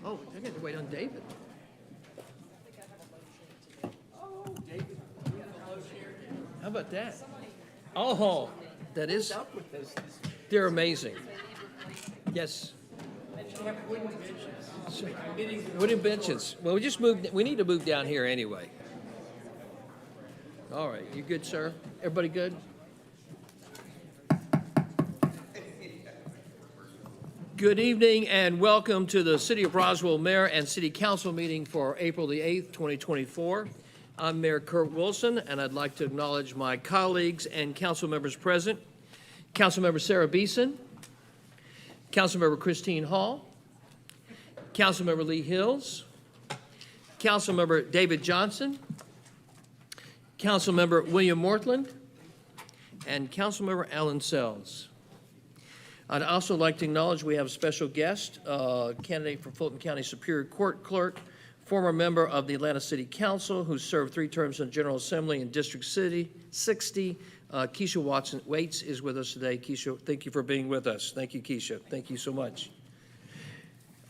Oh, I got to wait on David. Oh, David. How about that? Oh, that is, they're amazing. Yes. Wooden benches. Well, we just moved, we need to move down here anyway. All right, you good, sir? Everybody good? Good evening and welcome to the City of Roswell Mayor and City Council meeting for April the 8th, 2024. I'm Mayor Kurt Wilson, and I'd like to acknowledge my colleagues and council members present. Councilmember Sarah Beeson, Councilmember Christine Hall, Councilmember Lee Hills, Councilmember David Johnson, Councilmember William Mortland, and Councilmember Alan Sells. I'd also like to acknowledge we have a special guest, candidate for Fulton County Superior Court Clerk, former member of the Atlanta City Council, who served 3 terms in General Assembly in District 60. Keisha Watson Waits is with us today. Keisha, thank you for being with us. Thank you, Keisha. Thank you so much.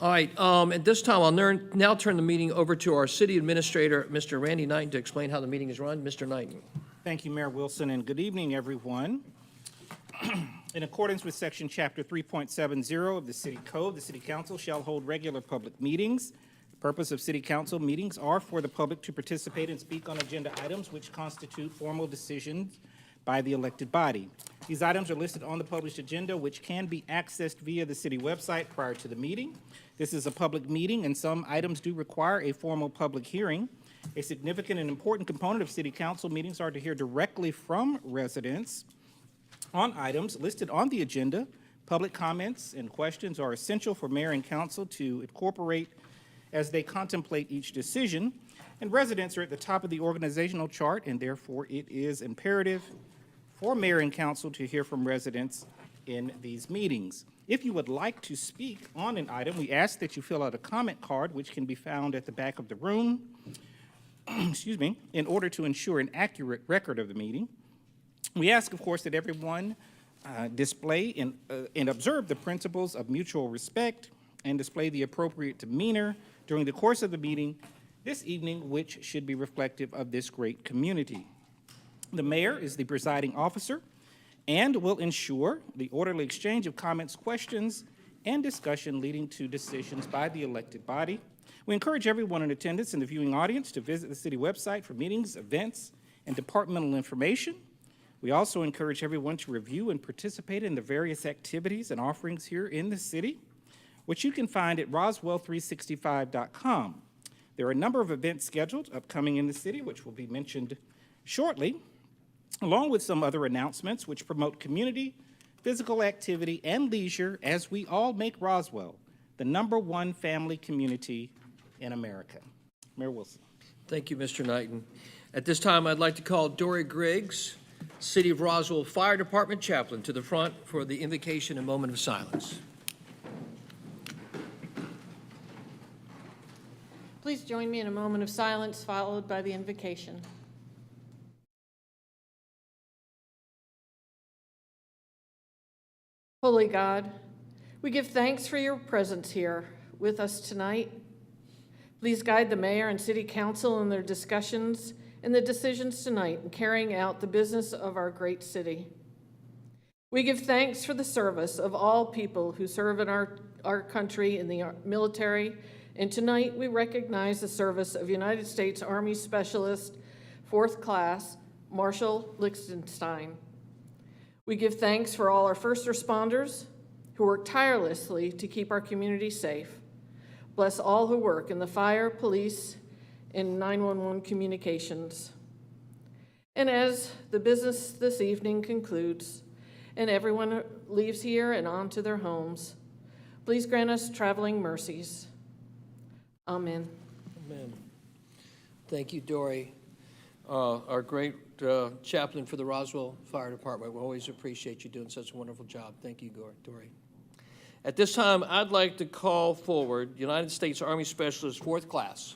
All right, at this time, I'll now turn the meeting over to our City Administrator, Mr. Randy Knighton, to explain how the meeting is run. Mr. Knighton. Thank you, Mayor Wilson, and good evening, everyone. In accordance with Section Chapter 3.70 of the City Code, the City Council shall hold regular public meetings. The purpose of City Council meetings are for the public to participate and speak on agenda items which constitute formal decisions by the elected body. These items are listed on the published agenda, which can be accessed via the city website prior to the meeting. This is a public meeting, and some items do require a formal public hearing. A significant and important component of City Council meetings are to hear directly from residents on items listed on the agenda. Public comments and questions are essential for mayor and council to incorporate as they contemplate each decision. And residents are at the top of the organizational chart, and therefore it is imperative for mayor and council to hear from residents in these meetings. If you would like to speak on an item, we ask that you fill out a comment card, which can be found at the back of the room, excuse me, in order to ensure an accurate record of the meeting. We ask, of course, that everyone display and observe the principles of mutual respect and display the appropriate demeanor during the course of the meeting this evening, which should be reflective of this great community. The mayor is the presiding officer and will ensure the orderly exchange of comments, questions, and discussion leading to decisions by the elected body. We encourage everyone in attendance and the viewing audience to visit the city website for meetings, events, and departmental information. We also encourage everyone to review and participate in the various activities and offerings here in the city, which you can find at roswell365.com. There are a number of events scheduled upcoming in the city, which will be mentioned shortly, along with some other announcements which promote community, physical activity, and leisure as we all make Roswell the #1 family community in America. Mayor Wilson. Thank you, Mr. Knighton. At this time, I'd like to call Dory Griggs, City of Roswell Fire Department Chaplain, to the front for the invocation and moment of silence. Please join me in a moment of silence, followed by the invocation. Holy God, we give thanks for your presence here with us tonight. Please guide the mayor and city council in their discussions and the decisions tonight in carrying out the business of our great city. We give thanks for the service of all people who serve in our country in the military, and tonight we recognize the service of United States Army Specialist, 4th Class, Marshall Lichtenstein. We give thanks for all our first responders who work tirelessly to keep our community safe. Bless all who work in the fire, police, and 911 communications. And as the business this evening concludes and everyone leaves here and on to their homes, please grant us traveling mercies. Amen. Amen. Thank you, Dory. Our great chaplain for the Roswell Fire Department. We always appreciate you doing such a wonderful job. Thank you, Dory. At this time, I'd like to call forward United States Army Specialist, 4th Class,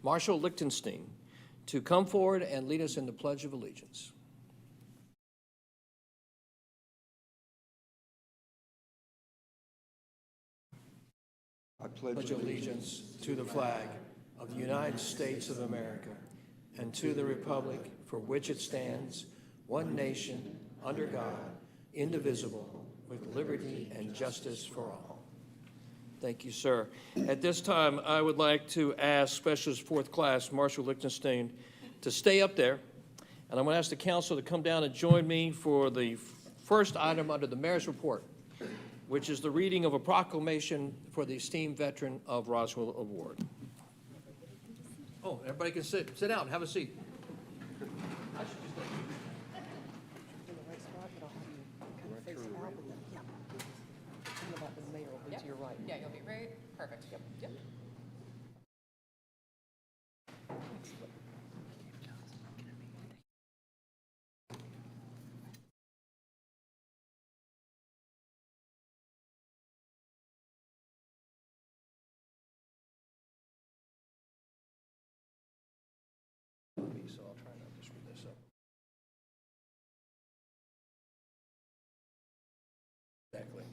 Marshall Lichtenstein, to come forward and lead us in the Pledge of Allegiance. I pledge allegiance to the flag of the United States of America and to the republic for which it stands, one nation, under God, indivisible, with liberty and justice for all. Thank you, sir. At this time, I would like to ask Specialist Fourth Class Marshall Lichtenstein to stay up there, and I'm going to ask the council to come down and join me for the first item under the mayor's report, which is the reading of a proclamation for the esteemed Veteran of Roswell Award. Oh, everybody can sit down, have a seat. Yeah, you'll be right. Perfect. Yep. So I'll try not to screw this up. Exactly.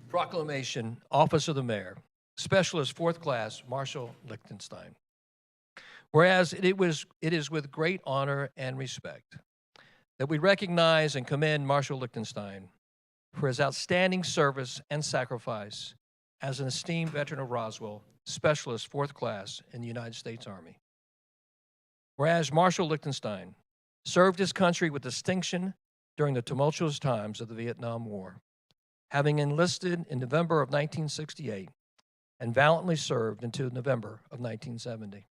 Proclamation, Office of the Mayor, Specialist Fourth Class Marshall Lichtenstein. Whereas it is with great honor and respect that we recognize and commend Marshall Lichtenstein for his outstanding service and sacrifice as an esteemed veteran of Roswell, Specialist Fourth Class in the United States Army. Whereas Marshall Lichtenstein served his country with distinction during the tumultuous times of the Vietnam War, having enlisted in November of 1968 and valiantly served until November of 1970.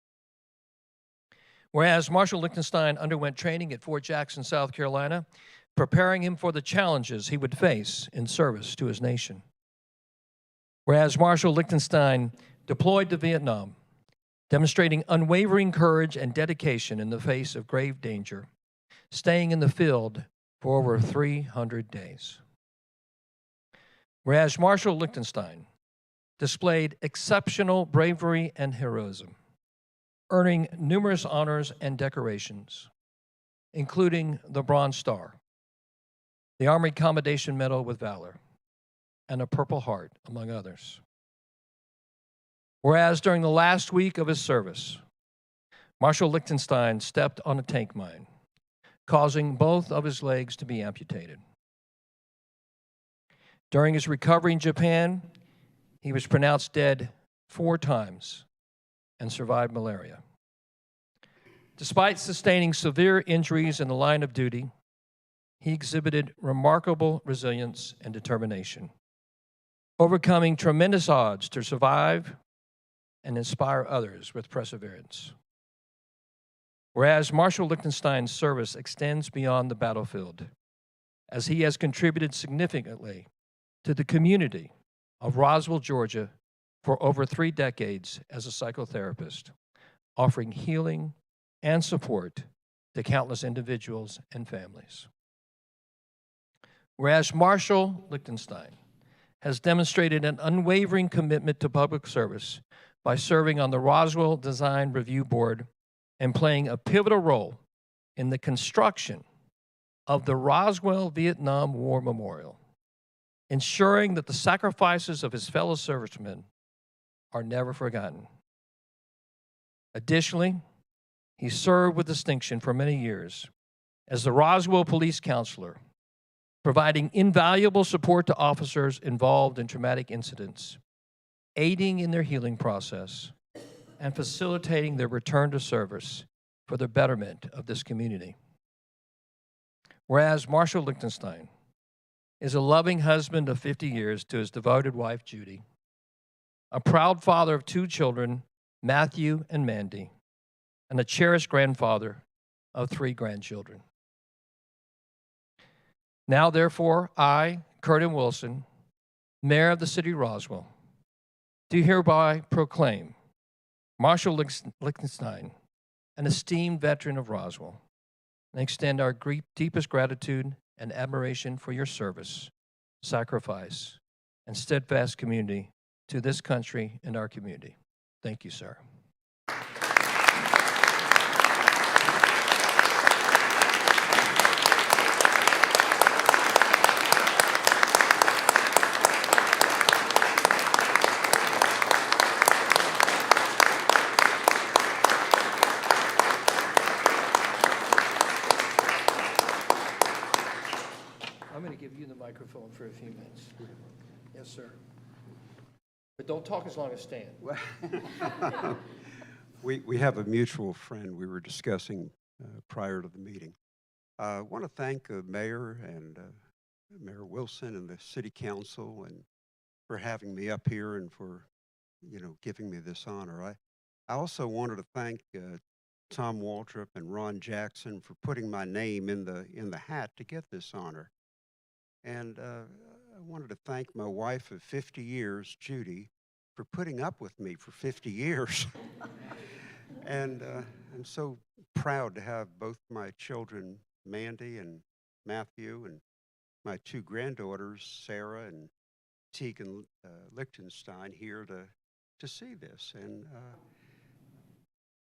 Whereas Marshall Lichtenstein underwent training at Fort Jackson, South Carolina, preparing him for the challenges he would face in service to his nation. Whereas Marshall Lichtenstein deployed to Vietnam, demonstrating unwavering courage and dedication in the face of grave danger, staying in the field for over 300 days. Whereas Marshall Lichtenstein displayed exceptional bravery and heroism, earning numerous honors and decorations, including the Bronze Star, the Army Commendation Medal with Valor, and a Purple Heart, among others. Whereas during the last week of his service, Marshall Lichtenstein stepped on a tank mine, causing both of his legs to be amputated. During his recovery in Japan, he was pronounced dead 4 times and survived malaria. Despite sustaining severe injuries in the line of duty, he exhibited remarkable resilience and determination, overcoming tremendous odds to survive and inspire others with perseverance. Whereas Marshall Lichtenstein's service extends beyond the battlefield, as he has contributed significantly to the community of Roswell, Georgia, for over 3 decades as a psychotherapist, offering healing and support to countless individuals and families. Whereas Marshall Lichtenstein has demonstrated an unwavering commitment to public service by serving on the Roswell Design Review Board and playing a pivotal role in the construction of the Roswell Vietnam War Memorial, ensuring that the sacrifices of his fellow servicemen are never forgotten. Additionally, he served with distinction for many years as the Roswell Police Counselor, providing invaluable support to officers involved in traumatic incidents, aiding in their healing process, and facilitating their return to service for the betterment of this community. Whereas Marshall Lichtenstein is a loving husband of 50 years to his devoted wife, Judy, a proud father of 2 children, Matthew and Mandy, and a cherished grandfather of 3 grandchildren. Now, therefore, I, Curtin Wilson, Mayor of the City of Roswell, do hereby proclaim Marshall Lichtenstein an esteemed veteran of Roswell, and extend our deepest gratitude and admiration for your service, sacrifice, and steadfast community to this country and our community. Thank you, sir. for a few minutes. Yes, sir. But don't talk as long as Stan. We have a mutual friend we were discussing prior to the meeting. I want to thank the mayor and Mayor Wilson and the city council and for having me up here and for, giving me this honor. I also wanted to thank Tom Waltrip and Ron Jackson for putting my name in the hat to get this honor. And I wanted to thank my wife of 50 years, Judy, for putting up with me for 50 years. And I'm so proud to have both my children, Mandy and Matthew, and my two granddaughters, Sarah and Tegan Lichtenstein, here to see this. And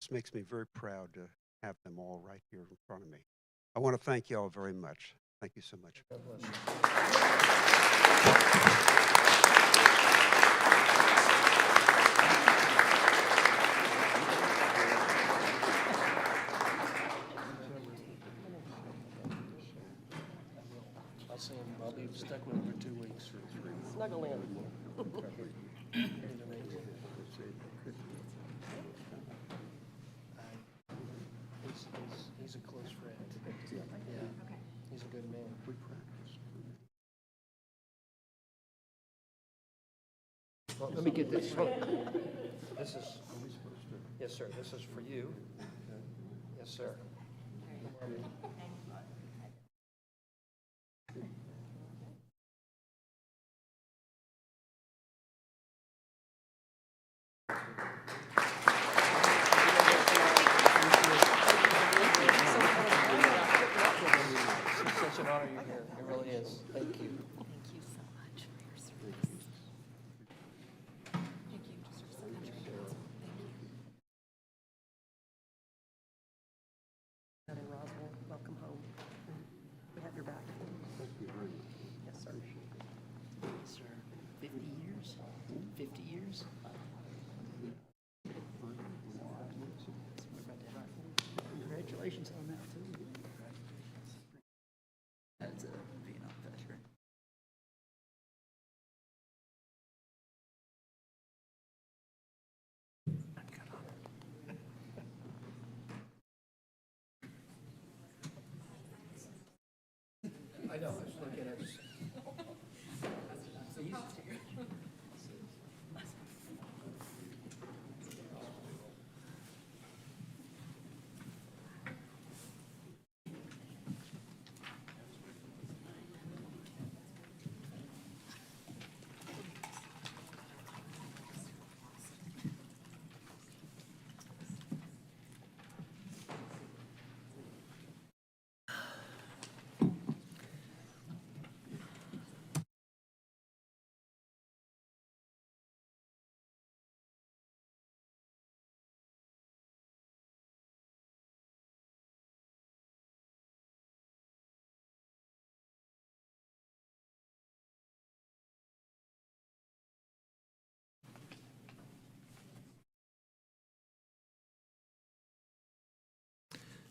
this makes me very proud to have them all right here in front of me. I want to thank you all very much. Thank you so much. God bless you. I'll see him. I'll be stuck with him for 2 weeks. Snuggle in. He's a close friend. Yeah, he's a good man. Well, let me get this. This is, yes, sir, this is for you. Yes, sir. It's such an honor you're here. It really is. Thank you. Thank you so much for your service. Thank you just for so much for your counsel. Thank you. In Roswell, welcome home. We have your back. Thank you very much. Yes, sir. Sir, 50 years? 50 years? Congratulations on that, too. That's a Vietnam veteran. I know, I was looking at it.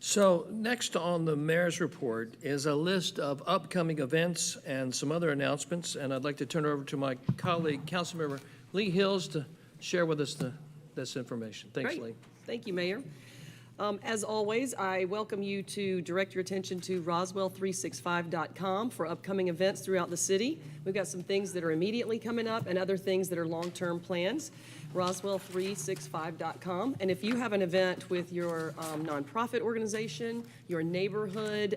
So next on the mayor's report is a list of upcoming events and some other announcements, and I'd like to turn it over to my colleague, Councilmember Lee Hills, to share with us this information. Thanks, Great. Lee. Thank you, Mayor. As always, I welcome you to direct your attention to Roswell365.com for upcoming events throughout the city. We've got some things that are immediately coming up and other things that are long-term plans. Roswell365.com. And if you have an event with your nonprofit organization, your neighborhood,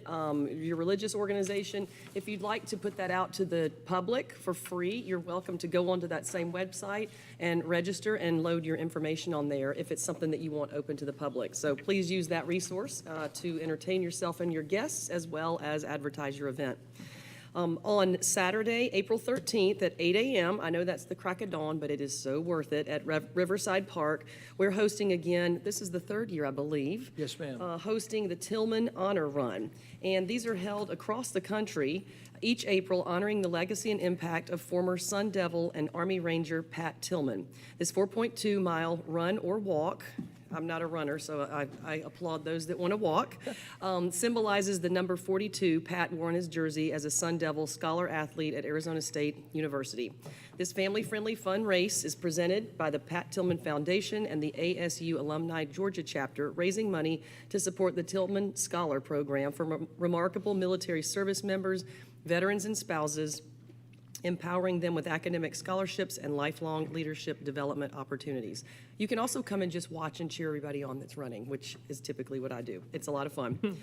your religious organization, if you'd like to put that out to the public for free, you're welcome to go onto that same website and register and load your information on there if it's something that you want open to the public. So please use that resource to entertain yourself and your guests as well as advertise your event. On Saturday, April 13th at 8 a.m., I know that's the crack of dawn, but it is so worth it, at Riverside Park, we're hosting again, this is the third year, I believe. Yes, ma'am. Hosting the Tillman Honor Run. And these are held across the country each April, honoring the legacy and impact of former Sun Devil and Army Ranger Pat Tillman. This 4.2-mile run or walk I'm not a runner, so I applaud those that want to walk. Symbolizes the number 42 Pat wore on his jersey as a Sun Devil scholar athlete at Arizona State University. This family-friendly fun race is presented by the Pat Tillman Foundation and the ASU Alumni Georgia chapter, raising money to support the Tillman Scholar Program for remarkable military service members, veterans, and spouses, empowering them with academic scholarships and lifelong leadership development opportunities. You can also come and just watch and cheer everybody on that's running, which is typically what I do. It's a lot of fun.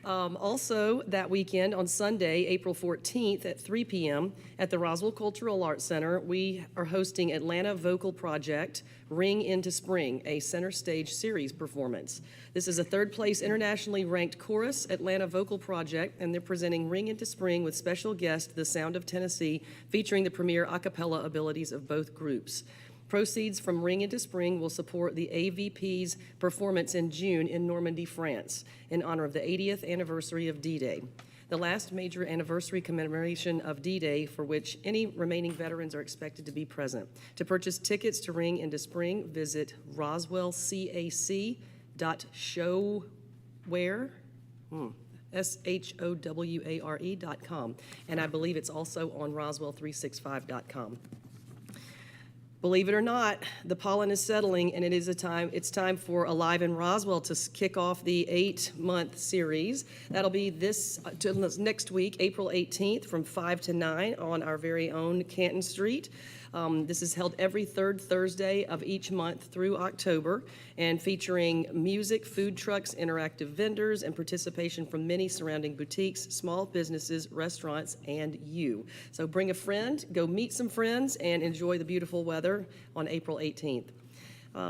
Also, that weekend on Sunday, April 14th at 3 p.m. at the Roswell Cultural Arts Center, we are hosting Atlanta Vocal Project Ring into Spring, a center stage series performance. This is a third-place internationally ranked chorus Atlanta Vocal Project, and they're presenting Ring into Spring with special guest, The Sound of Tennessee, featuring the premier a cappella abilities of both groups. Proceeds from Ring into Spring will support the AVP's performance in June in Normandy, France, in honor of the 80th anniversary of D-Day, the last major anniversary commemoration of D-Day for which any remaining veterans are expected to be present. To purchase tickets to Ring into Spring, visit roswellcac.showware, showare.com, and I believe it's also on roswell365.com. Believe it or not, the pollen is settling, and it's time for Alive in Roswell to kick off the 8-month series. That'll be next week, April 18th, from 5 to 9 on our very own Canton Street. This is held every third Thursday of each month through October, and featuring music, food trucks, interactive vendors, and participation from many surrounding boutiques, small businesses, restaurants, and you. So bring a friend, go meet some friends, and enjoy the beautiful weather on April 18th.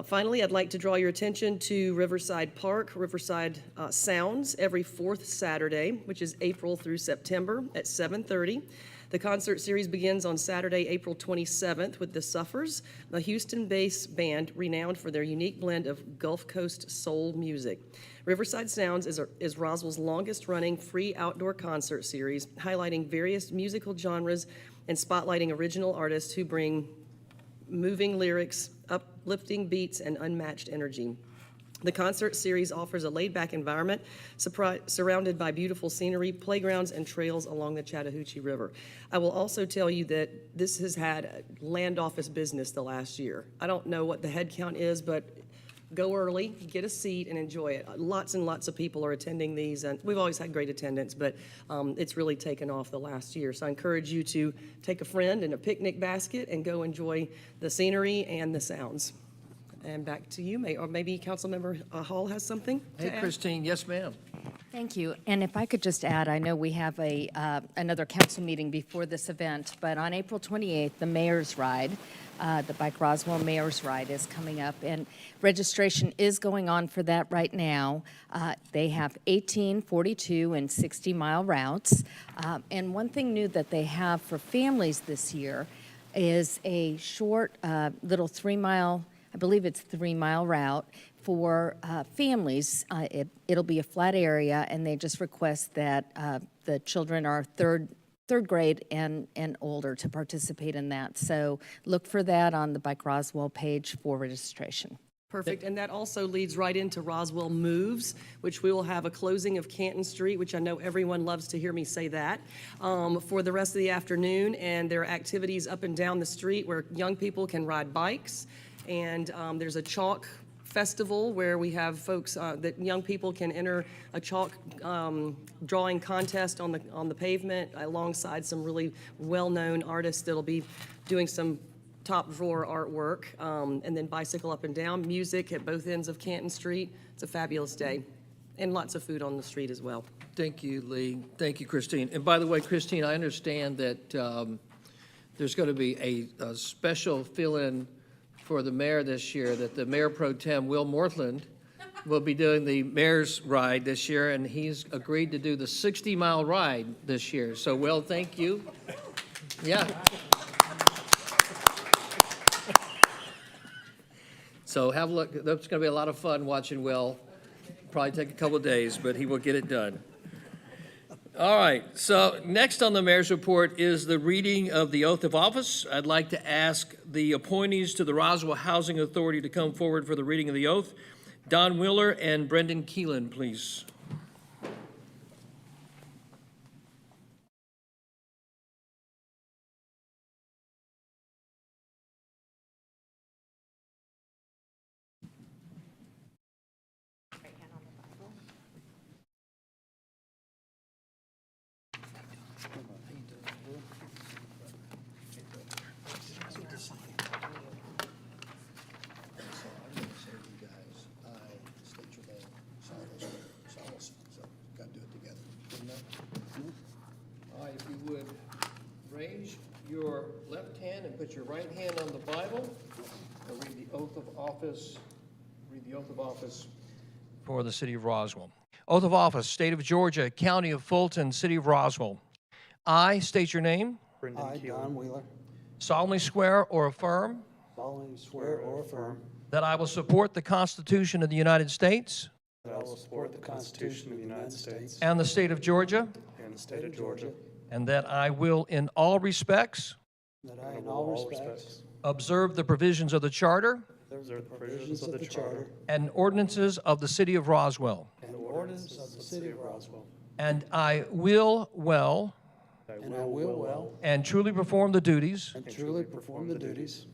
Finally, I'd like to draw your attention to Riverside Park, Riverside Sounds, every fourth Saturday, which is April through September at 7:30. The concert series begins on Saturday, April 27th with the Suffers, a Houston-based band renowned for their unique blend of Gulf Coast soul music. Riverside Sounds is Roswell's longest-running free outdoor concert series, highlighting various musical genres and spotlighting original artists who bring moving lyrics, uplifting beats, and unmatched energy. The concert series offers a laid-back environment surrounded by beautiful scenery, playgrounds, and trails along the Chattahoochee River. I will also tell you that this has had land office business the last year. I don't know what the head count is, but go early, get a seat, and enjoy it. Lots and lots of people are attending these, and we've always had great attendance, but it's really taken off the last year. So I encourage you to take a friend and a picnic basket and go enjoy the scenery and the sounds. And back to you, or maybe Councilmember Hall has something to Hey, add? Christine, yes, ma'am. Thank you. And if I could just add, I know we have another council meeting before this event, but on April 28th, the Mayor's Ride, the Bike Roswell Mayor's Ride is coming up, and registration is going on for that right now. They have 18, 42, and 60-mile routes. And one thing new that they have for families this year is a short little 3-mile, I believe it's 3-mile route for families. It'll be a flat area, and they just request that the children are third grade and older to participate in that. So look for that on the Bike Roswell page for registration. Perfect, and that also leads right into Roswell Moves, which we will have a closing of Canton Street, which I know everyone loves to hear me say that, for the rest of the afternoon, and there are activities up and down the street where young people can ride bikes, and there's a chalk festival where we have folks that young people can enter a chalk drawing contest on the pavement alongside some really well-known artists that'll be doing some top drawer artwork, and then bicycle up and down, music at both ends of Canton Street. It's a fabulous day, and lots of food on the street as well. Thank you, Lee. Thank you, Christine. And by the way, Christine, I understand that there's going to be a special fill-in for the mayor this year, that the Mayor Pro Tem, Will Morthland, will be doing the mayor's ride this year, and he's agreed to do the 60-mile ride this year. So, Will, thank you. Yeah. So have a look. That's going to be a lot of fun watching Will. Probably take a couple of days, but he will get it done. All right, so next on the mayor's report is the reading of the oath of office. I'd like to ask the appointees to the Roswell Housing Authority to come forward for the reading of the oath. Don Wheeler and Brendan Keelan, please. I, if you would, raise your left hand and put your right hand on the Bible and read the oath of office. Read the oath of office for the city of Roswell. Oath of office, State of Georgia, County of Fulton, City of Roswell. I state your name. I, Don Wheeler, Solemnly swear or affirm solemnly swear or affirm that I will support the Constitution of the United States that I will support the Constitution of the United States and the state of Georgia, and the state of Georgia, and that I will in all respects that I in all respects observe the provisions of the Charter observe the provisions of the Charter and ordinances of the city of Roswell. and the ordinances of the city of Roswell, And I will well and I will well and truly perform the duties and truly perform the duties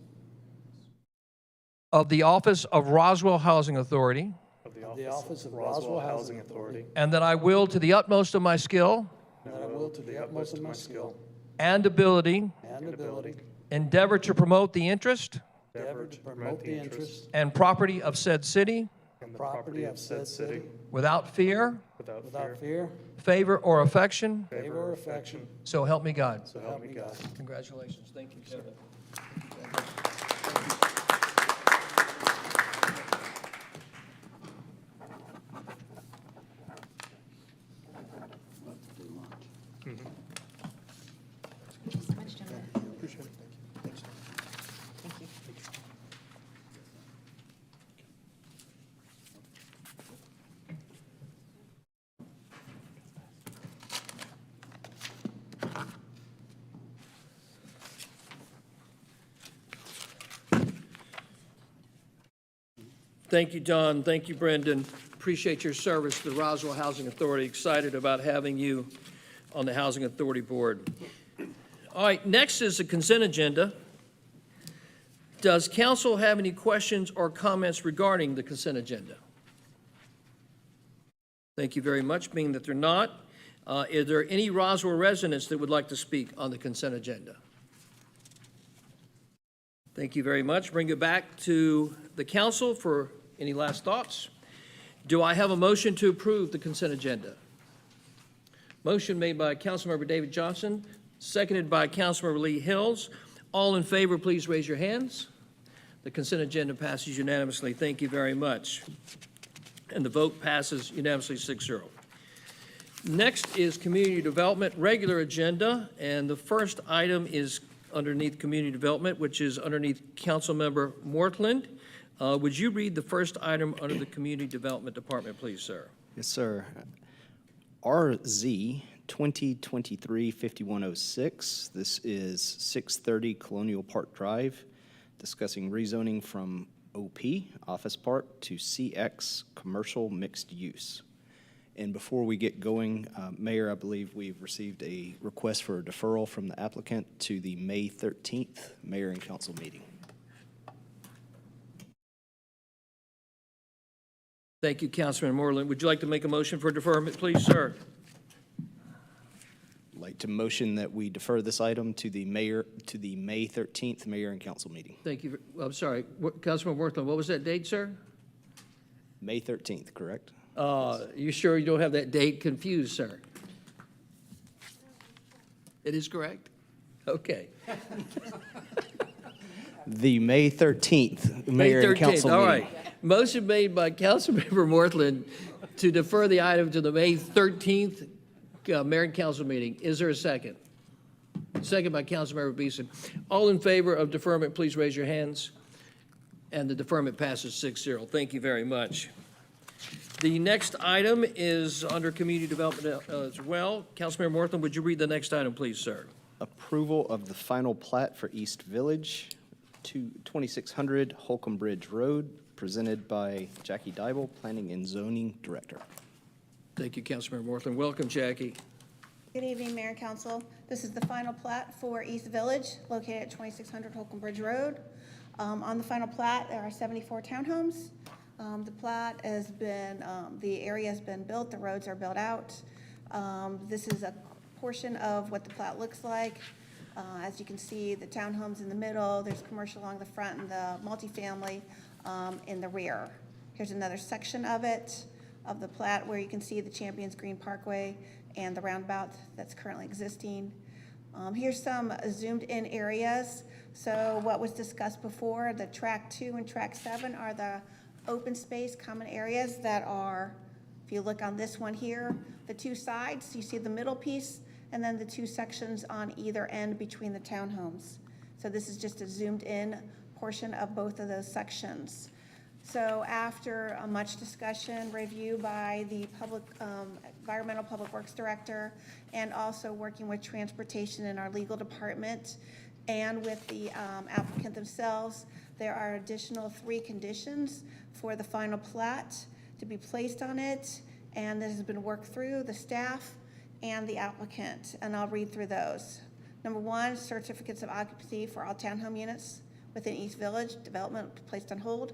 of the office of Roswell Housing Authority, of the office of Roswell Housing Authority, and that I will, to the utmost of my skill and that I will, to the utmost of my skill and ability, and ability, endeavor to promote the interest endeavor to promote the interests and property of said city and property of said city without fear, without fear, favor, or affection. favor, or affection, So help me God. so help me God. Congratulations. Thank you, Kevin. Thank you, Don. Thank you, Brendan. Appreciate your service to the Roswell Housing Authority. Excited about having you on the Housing Authority Board. All right, next is the consent agenda. Does council have any questions or comments regarding the consent agenda? Thank you very much. Being that they're not, is there any Roswell residents that would like to speak on the consent agenda? Thank you very much. Bring it back to the council for any last thoughts. Do I have a motion to approve the consent agenda? Motion made by Councilmember David Johnson, seconded by Councilmember Lee Hills. All in favor, please raise your hands. The consent agenda passes unanimously. Thank you very much. And the vote passes unanimously 6-0. Next is community development regular agenda, and the first item is underneath community development, which is underneath Councilmember Mortland. Would you read the first item under the community development department, please, sir? Yes, sir. RZ 2023-5106. This is 630 Colonial Park Drive, discussing rezoning from OP, Office Park, to CX, Commercial Mixed Use. And before we get going, Mayor, I believe we've received a request for a deferral from the applicant to the May 13th Mayor and Council meeting. Thank you, Councilman Moreland. Would you like to make a motion for deferment, please, sir? I'd like to motion that we defer this item to the May 13th Mayor and Council meeting. Thank you. I'm sorry, Councilman Worthland, what was that date, sir? May 13th, correct? You sure you don't have that date confused, sir? It is correct? Okay. The May 13th Mayor and Council All meeting. right. Motion made by Councilmember Mortland to defer the item to the May 13th Mayor and Council meeting. Is there a second? Second by Councilmember Beeson. All in favor of deferment, please raise your hands. And the deferment passes 6-0. Thank you very much. The next item is under community development as well. Councilmember Mortland, would you read the next item, please, sir? Approval of the final plat for East Village, 2600 Holcomb Bridge Road, presented by Jackie Dybel, Planning and Zoning Director. Thank you, Councilmember Morthland. Welcome, Jackie. Good evening, Mayor and Council. This is the final plat for East Village, located at 2600 Holcomb Bridge Road. On the final plat, there are 74 townhomes. The plat has been, the area has been built, the roads are built out. This is a portion of what the plat looks like. As you can see, the townhomes in the middle, there's commercial along the front, and the multifamily in the rear. Here's another section of it, of the plat, where you can see the Champions Green Parkway and the roundabout that's currently existing. Here's some zoomed in areas. So what was discussed before, the track 2 and track 7 are the open space common areas that are, if you look on this one here, the two sides, you see the middle piece, and then the two sections on either end between the townhomes. So this is just a zoomed in portion of both of those sections. So after much discussion, review by the Environmental Public Works Director, and also working with Transportation in our legal department, and with the applicant themselves, there are additional 3 conditions for the final plat to be placed on it, and this has been worked through the staff and the applicant, and I'll read through those. Number 1, certificates of occupancy for all townhome units within East Village, development placed on hold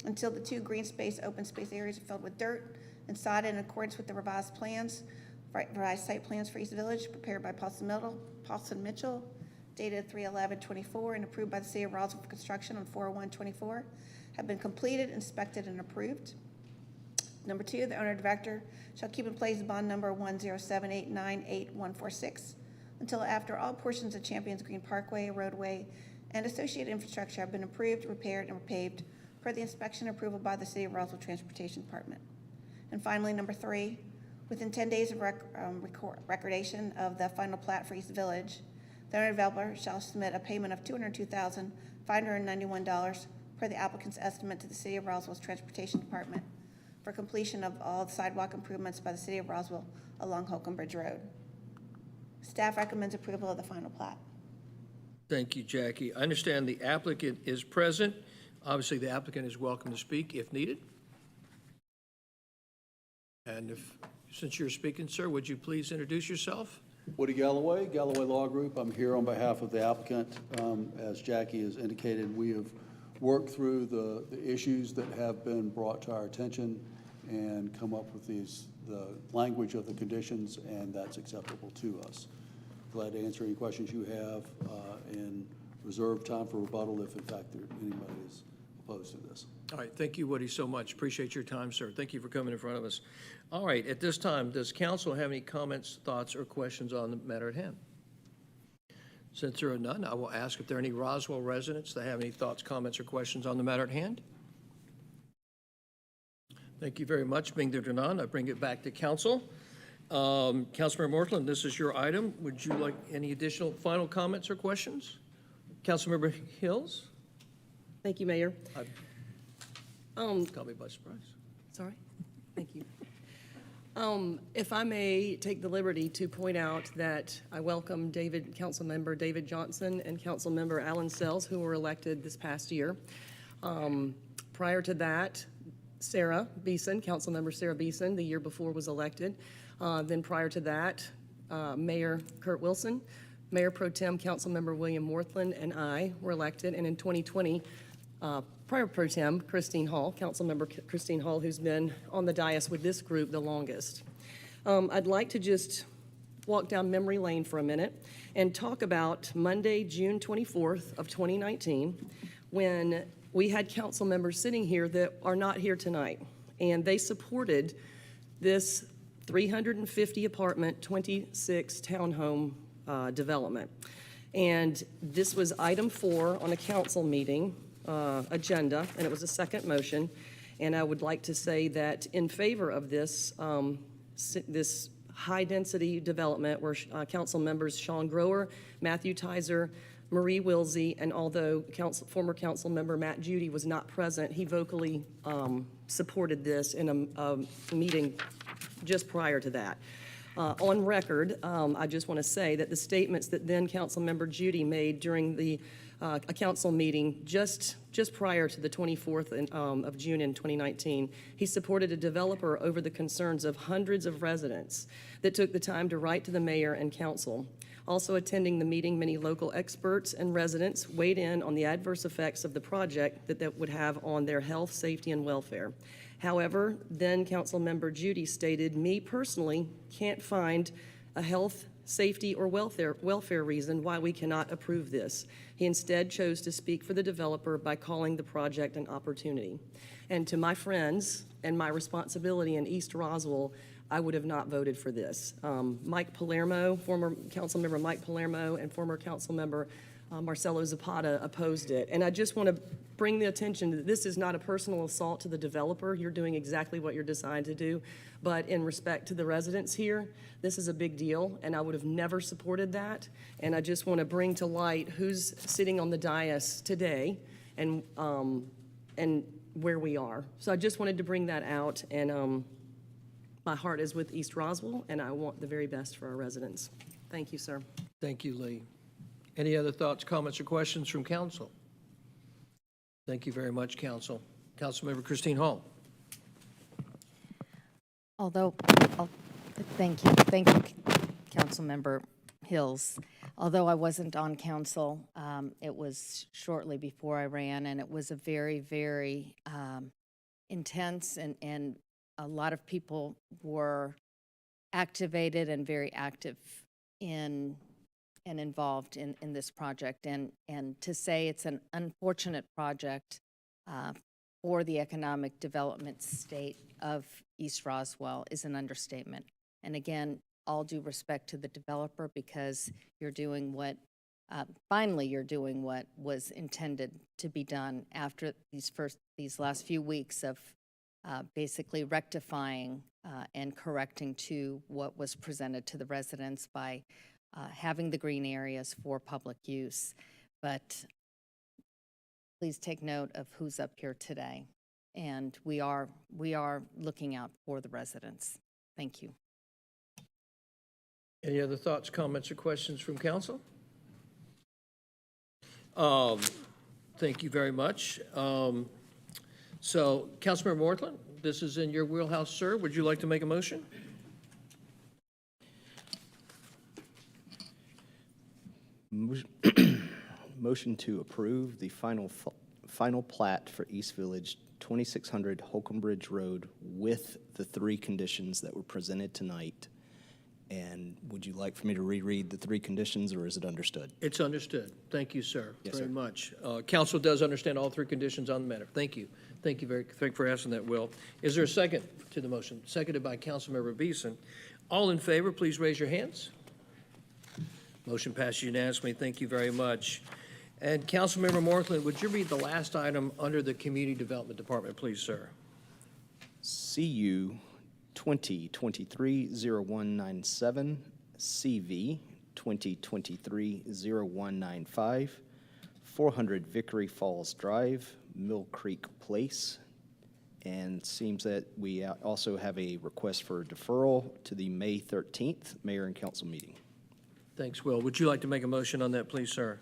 until the 2 green space, open space areas are filled with dirt and sodded in accordance with the revised site plans for East Village, prepared by Paulson Mitchell, dated 3/11/24, and approved by the City of Roswell for construction on 4/1/24, have been completed, inspected, and approved. Number 2, the owner director shall keep in place bond number 107898146 until after all portions of Champions Green Parkway, roadway, and associated infrastructure have been improved, repaired, and repaved per the inspection approval by the City of Roswell Transportation Department. And finally, number 3, within 10 days of recordation of the final plat for East Village, the owner developer shall submit a payment of $202,591 per the applicant's estimate to the City of Roswell's Transportation Department for completion of all the sidewalk improvements by the City of Roswell along Holcomb Bridge Road. Staff recommends approval of the final plat. Thank you, Jackie. I understand the applicant is present. Obviously, the applicant is welcome to speak if needed. And since you're speaking, sir, would you please introduce yourself? Woody Galloway, Galloway Law Group. I'm here on behalf of the applicant. As Jackie has indicated, we have worked through the issues that have been brought to our attention and come up with the language of the conditions, and that's acceptable to us. Glad to answer any questions you have and reserve time for rebuttal if in fact anybody is opposed to this. All right, thank you, Woody, so much. Appreciate your time, sir. Thank you for coming in front of us. All right, at this time, does council have any comments, thoughts, or questions on the matter at hand? Since there are none, I will ask if there are any Roswell residents that have any thoughts, comments, or questions on the matter at hand. Thank you very much. Being there none, I bring it back to council. Councilmember Morthland, this is your item. Would you like any additional final comments or questions? Councilmember Hills? Thank you, Mayor. Caught me by surprise. Sorry? Thank you. If I may take the liberty to point out that I welcome Councilmember David Johnson and Councilmember Alan Sells, who were elected this past year. Prior to that, Councilmember Sarah Beeson, the year before was elected. Then prior to that, Mayor Kurt Wilson, Mayor Pro Tem Councilmember William Morthland, and I were elected. And in 2020, Prior Pro Tem Christine Hall, Councilmember Christine Hall, who's been on the dais with this group the longest. I'd like to just walk down memory lane for a minute and talk about Monday, June 24th of 2019, when we had council members sitting here that are not here tonight, and they supported this 350 apartment, 26 townhome development. And this was item 4 on a council meeting agenda, and it was a second motion. And I would like to say that in favor of this, this high-density development where council members Sean Grower, Matthew Tizer, Marie Wilsey, and although former council member Matt Judy was not present, he vocally supported this in a meeting just prior to that. On record, I just want to say that the statements that then Councilmember Judy made during the a council meeting just prior to the 24th of June in 2019. He supported a developer over the concerns of hundreds of residents that took the time to write to the mayor and council. Also attending the meeting, many local experts and residents weighed in on the adverse effects of the project that would have on their health, safety, and welfare. However, then Council Member Judy stated, "Me personally can't find a health, safety, or welfare reason why we cannot approve this." He instead chose to speak for the developer by calling the project an opportunity. And to my friends and my responsibility in East Roswell, I would have not voted for this. Mike Palermo, former council member Mike Palermo, and former council member Marcelo Zapata opposed it. And I just want to bring the attention that this is not a personal assault to the developer. You're doing exactly what you're designed to do. But in respect to the residents here, this is a big deal, and I would have never supported that. And I just want to bring to light who's sitting on the dais today and where we are. So I just wanted to bring that out, and my heart is with East Roswell, and I want the very best for our residents. Thank you, sir. Thank you, Lee. Any other thoughts, comments, or questions from council? Thank you very much, council. Councilmember Christine Hall. Thank you, Councilmember Hills. Although I wasn't on council, it was shortly before I ran, and it was a very, very intense, and a lot of people were activated and very active in and involved in this project. And to say it's an unfortunate project for the economic development state of East Roswell is an understatement. And again, all due respect to the developer, because you're doing what, finally you're doing what was intended to be done after these last few weeks of basically rectifying and correcting to what was presented to the residents by having the green areas for public use. But please take note of who's up here today. And we are looking out for the residents. Thank you. Any other thoughts, comments, or questions from council? Thank you very much. So, Councilmember Mortland, this is in your wheelhouse, sir. Would you like to make a motion? Motion to approve the final plat for East Village, 2600 Holcomb Bridge Road, with the three conditions that were presented tonight. And would you like for me to reread the three conditions, or is it understood? It's understood. Thank you, sir, Yes, very sir. much. Council does understand all three conditions on the matter. Thank you. Thank you for asking that, Will. Is there a second to the motion? Seconded by Councilmember Beeson. All in favor, please raise your hands. Motion passed unanimously. Thank you very much. And Councilmember Mortland, would you read the last item under the Community Development Department, please, sir? CU 2023-0197, CV 2023-0195, 400 Vickery Falls Drive, Mill Creek Place. And seems that we also have a request for deferral to the May 13th Mayor and Council meeting. Thanks, Will. Would you like to make a motion on that, please, sir?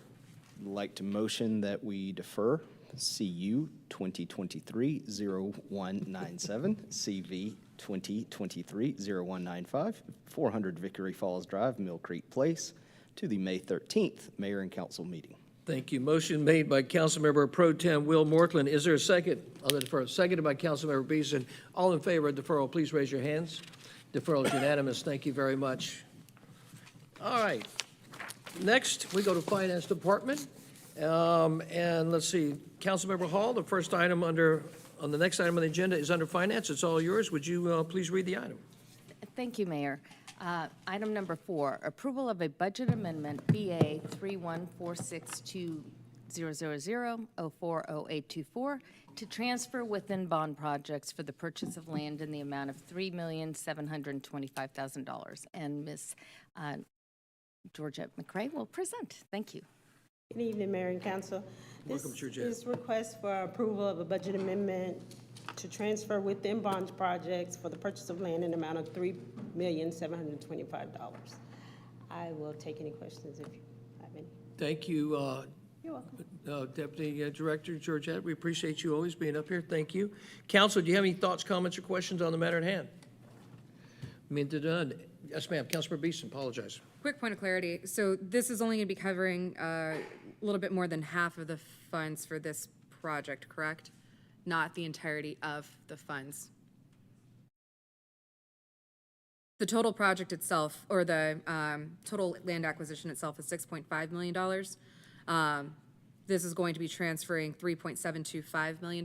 Like to motion that we defer CU 2023-0197, CV 2023-0195, 400 Vickery Falls Drive, Mill Creek Place, to the May 13th Mayor and Council meeting. Thank you. Motion made by Councilmember Pro Tem Will Mortland. Is there a second on the deferral? Seconded by Councilmember Beeson. All in favor of deferral, please raise your hands. Deferral is unanimous. Thank you very much. All right. Next, we go to Finance Department. And let's see, Councilmember Hall, the first item on the next item on the agenda is under Finance. It's all yours. Would you please read the item? Thank you, Mayor. Item number 4, approval of a budget amendment, BA 31462000040824, to transfer within bond projects for the purchase of land in the amount of $3,725,000. And Ms. Georgette McCray will present. Thank you. Good evening, Mayor and Council. Welcome, Georgette. This is request for approval of a budget amendment to transfer within bonds projects for the purchase of land in the amount of $3,725,000. I will take any questions if you have any. Thank you. You're welcome. Deputy Director Georgette, we appreciate you always being up here. Thank you. Council, do you have any thoughts, comments, or questions on the matter at hand? Yes, ma'am. Councilmember Beeson, apologize. Quick point of clarity. So this is only going to be covering a little bit more than half of the funds for this project, correct? Not the entirety of the funds. The total project itself, or the total land acquisition itself, is $6.5 million. This is going to be transferring $3.725 million.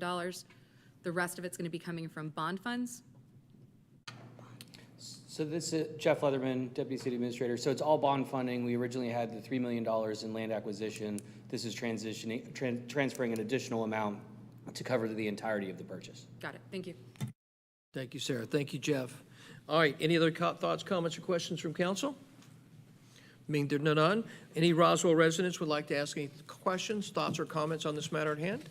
The rest of it's going to be coming from bond funds. So this is Jeff Leatherman, Deputy City Administrator. So it's all bond funding. We originally had the $3 million in land acquisition. This is transferring an additional amount to cover the entirety of the purchase. Got it. Thank you. Thank you, Sarah. Thank you, Jeff. All right, any other thoughts, comments, or questions from council? Being there none, any Roswell residents would like to ask any questions, thoughts, or comments on this matter at hand?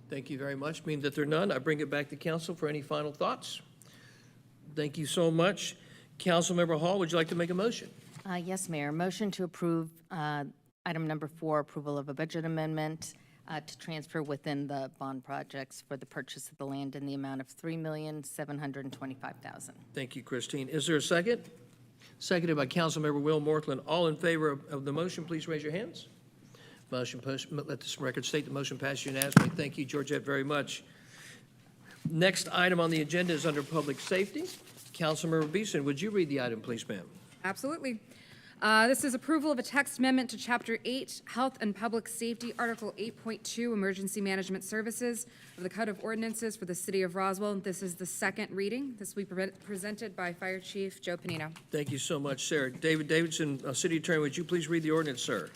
Thank you very much. Being that there are none, I bring it back to council for any final thoughts. Thank you so much. Councilmember Hall, would you like to make a motion? Yes, Mayor. Motion to approve item number 4, approval of a budget amendment to transfer within the bond projects for the purchase of the land in the amount of $3,725,000. Thank you, Christine. Is there a second? Seconded by Councilmember Will Morthland. All in favor of the motion, please raise your hands. Motion passed. Let this record state the motion passed unanimously. Thank you, Georgette, very much. Next item on the agenda is under public safety. Councilmember Beeson, would you read the item, please, ma'am? Absolutely. This is approval of a text amendment to Chapter 8, Health and Public Safety, Article 8.2, Emergency Management Services of the Code of Ordinances for the City of Roswell. This is the second reading. This will be presented by Fire Chief Joe Panino. Thank you so much, Sarah. David Davidson, City Attorney, would you please read the ordinance, sir?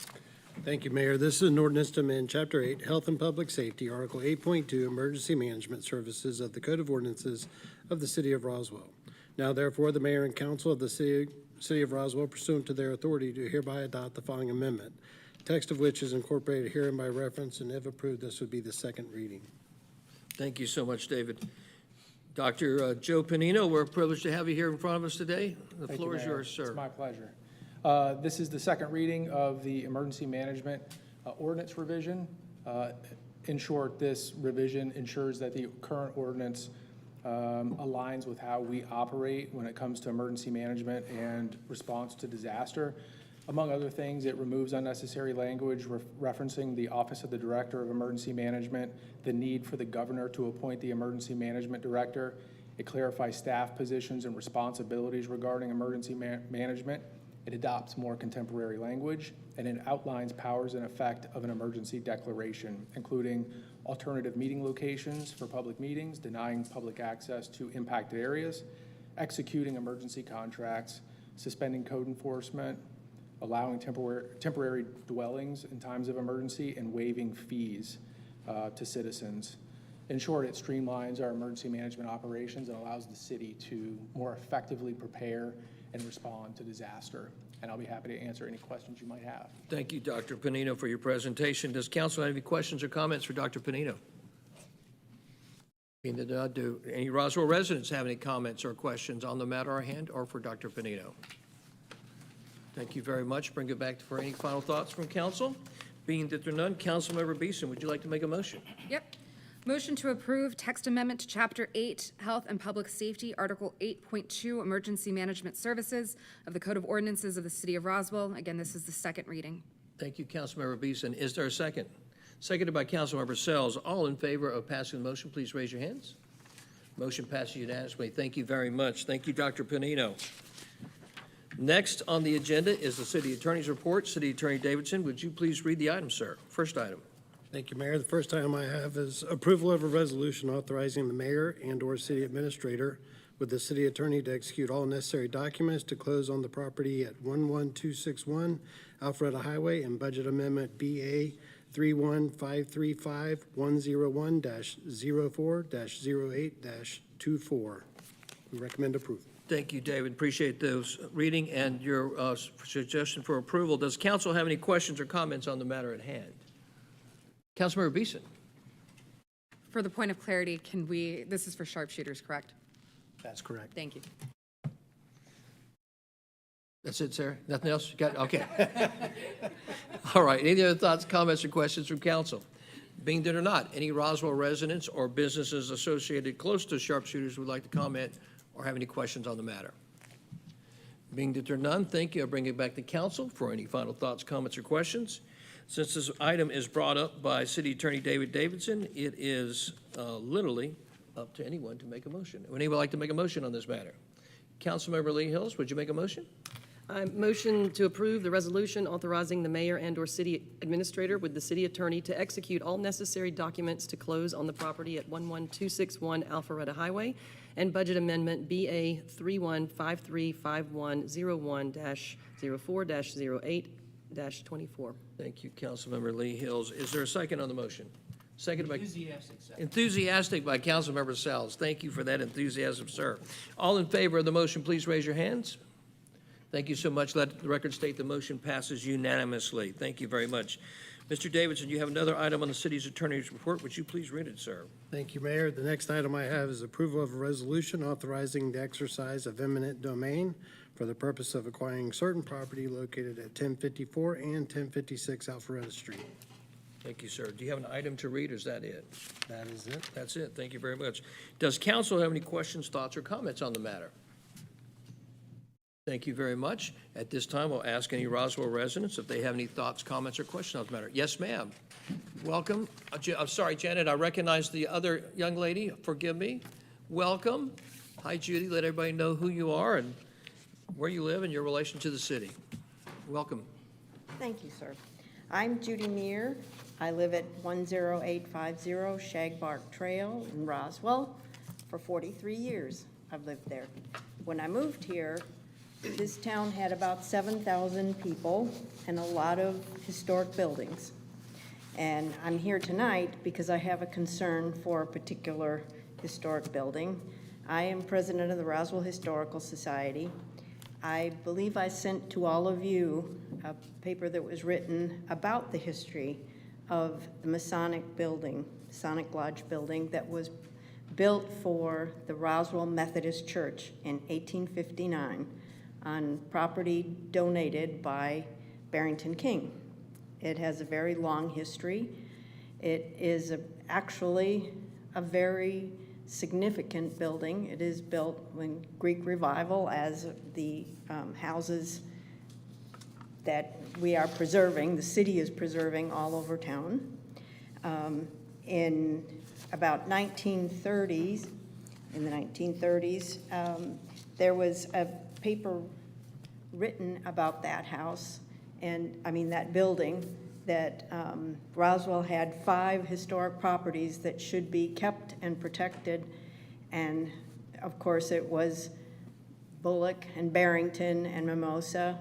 Thank you, Mayor. This is an ordinance to amend Chapter 8, Health and Public Safety, Article 8.2, Emergency Management Services of the Code of Ordinances of the City of Roswell. Now therefore, the Mayor and Council of the City of Roswell, pursuant to their authority, do hereby adopt the following amendment, text of which is incorporated herein by reference, and if approved, this would be the second reading. Thank you so much, David. Dr. Joe Panino, we're privileged to have you here in front of us today. The floor is yours, sir. It's my pleasure. This is the second reading of the emergency management ordinance revision. In short, this revision ensures that the current ordinance aligns with how we operate when it comes to emergency management and response to disaster. Among other things, it removes unnecessary language referencing the Office of the Director of Emergency Management, the need for the governor to appoint the emergency management director. It clarifies staff positions and responsibilities regarding emergency management. It adopts more contemporary language, and it outlines powers and effect of an emergency declaration, including alternative meeting locations for public meetings, denying public access to impacted areas, executing emergency contracts, suspending code enforcement, allowing temporary dwellings in times of emergency, and waiving fees to citizens. In short, it streamlines our emergency management operations and allows the city to more effectively prepare and respond to disaster. And I'll be happy to answer any questions you might have. Thank you, Dr. Panino, for your presentation. Does council have any questions or comments for Dr. Panino? Do any Roswell residents have any comments or questions on the matter at hand or for Dr. Panino? Thank you very much. Bring it back for any final thoughts from council. Being that there are none, Councilmember Beeson, would you like to make a motion? Yep. Motion to approve text amendment to Chapter 8, Health and Public Safety, Article 8.2, Emergency Management Services of the Code of Ordinances of the City of Roswell. Again, this is the second reading. Thank you, Councilmember Beeson. Is there a second? Seconded by Councilmember Sells. All in favor of passing the motion, please raise your hands. Motion passes unanimously. Thank you very much. Thank you, Dr. Panino. Next on the agenda is the City Attorney's report. City Attorney Davidson, would you please read the item, sir? First item. Thank you, Mayor. The first item I have is approval of a resolution authorizing the mayor and/or city administrator with the city attorney to execute all necessary documents to close on the property at 11261 Alpharetta Highway and budget amendment BA 3153510-04-08-24. We recommend approval. Thank you, David. Appreciate those reading and your suggestion for approval. Does council have any questions or comments on the matter at hand? Councilmember Beeson. For the point of clarity, this is for sharpshooters, correct? That's correct. Thank you. That's it, Sarah? Nothing else? You got, okay. All right, any other thoughts, comments, or questions from council? Being there or not, any Roswell residents or businesses associated close to sharpshooters would like to comment or have any questions on the matter? Being that there are none, thank you. I bring it back to council for any final thoughts, comments, or questions. Since this item is brought up by City Attorney David Davidson, it is literally up to anyone to make a motion. Would anyone like to make a motion on this matter? Councilmember Lee Hills, would you make a motion? I motion to approve the resolution authorizing the mayor and/or city administrator with the city attorney to execute all necessary documents to close on the property at 11261 Alpharetta Highway and budget amendment BA 31535101-04-08-24. Thank you, Councilmember Lee Hills. Is there a second on the motion? Seconded by Enthusiastic second. Enthusiastic by Councilmember Sells. Thank you for that enthusiasm, sir. All in favor of the motion, please raise your hands. Thank you so much. Let the record state the motion passes unanimously. Thank you very much. Mr. Davidson, you have another item on the city's attorney's report. Would you please read it, sir? Thank you, Mayor. The next item I have is approval of a resolution authorizing the exercise of eminent domain for the purpose of acquiring certain property located at 1054 and 1056 Alpharetta Street. Thank you, sir. Do you have an item to read, or is that it? That is it. That's it. Thank you very much. Does council have any questions, thoughts, or comments on the matter? Thank you very much. At this time, we'll ask any Roswell residents if they have any thoughts, comments, or questions on the matter. Yes, ma'am. Welcome. I'm sorry, Janet, I recognize the other young lady. Forgive me. Welcome. Hi, Judy. Let everybody know who you are and where you live and your relation to the city. Welcome. Thank you, sir. I'm Judy Meir. I live at 10850 Shagbark Trail in Roswell. For 43 years, I've lived there. When I moved here, this town had about 7,000 people and a lot of historic buildings. And I'm here tonight because I have a concern for a particular historic building. I am president of the Roswell Historical Society. I believe I sent to all of you a paper that was written about the history of the Masonic building, Masonic Lodge building, that was built for the Roswell Methodist Church in 1859 on property donated by Barrington King. It has a very long history. It is actually a very significant building. It is built in Greek Revival as the houses that we are preserving, the city is preserving all over town. In about 1930s, in the 1930s, there was a paper written about that house, and I mean that building, that Roswell had 5 historic properties that should be kept and protected, and of course it was Bullock and Barrington and Mimosa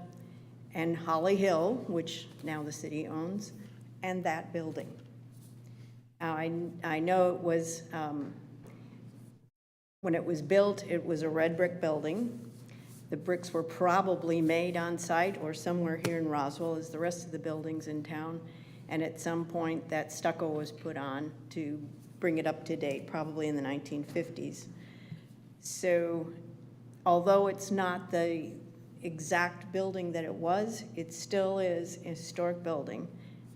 and Holly Hill, which now the city owns, and that building. Now, I know it was, when it was built, it was a red brick building. The bricks were probably made on site or somewhere here in Roswell, as the rest of the buildings in town. And at some point, that stucco was put on to bring it up to date, probably in the 1950s. So although it's not the exact building that it still is a historic building.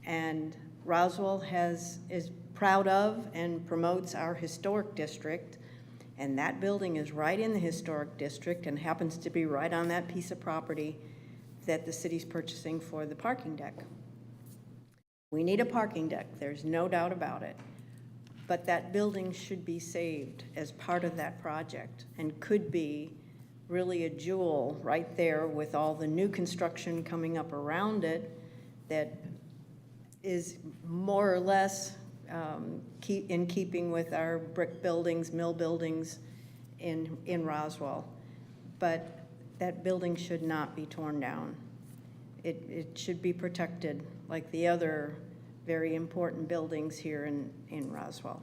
And Roswell is proud of and promotes our historic district. And that building is right in the historic district and happens to be right on that piece of property that the city's purchasing for the parking deck. We need a parking deck, there's no doubt about it. But that building should be saved as part of that project and could be really a jewel right there with all the new construction coming up around it that is more or less in keeping with our brick buildings, mill buildings in Roswell. But that building should not be torn down. It should be protected like the other very important buildings here in Roswell.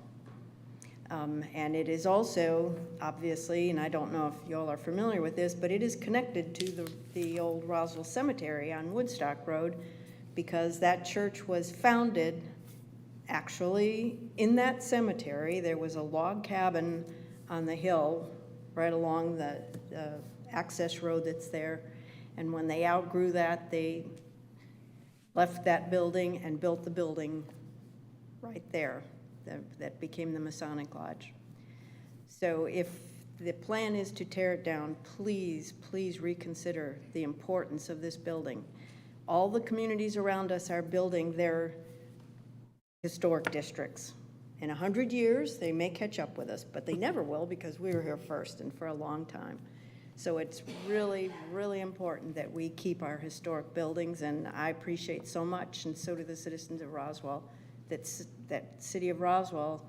And it is also, obviously, and I don't know if you all are familiar with this, but it is connected to the old Roswell Cemetery on Woodstock Road, because that church was founded actually in that cemetery. There was a log cabin on the hill right along the access road that's there. And when they outgrew that, they left that building and built the building right there that became the Masonic Lodge. So if the plan is to tear it down, please, please reconsider the importance of this building. All the communities around us are building their historic districts. In 100 years, they may catch up with us, but they never will because we were here first and for a long time. So it's really, really important that we keep our historic buildings, and I appreciate so much, and so do the citizens of Roswell, that City of Roswell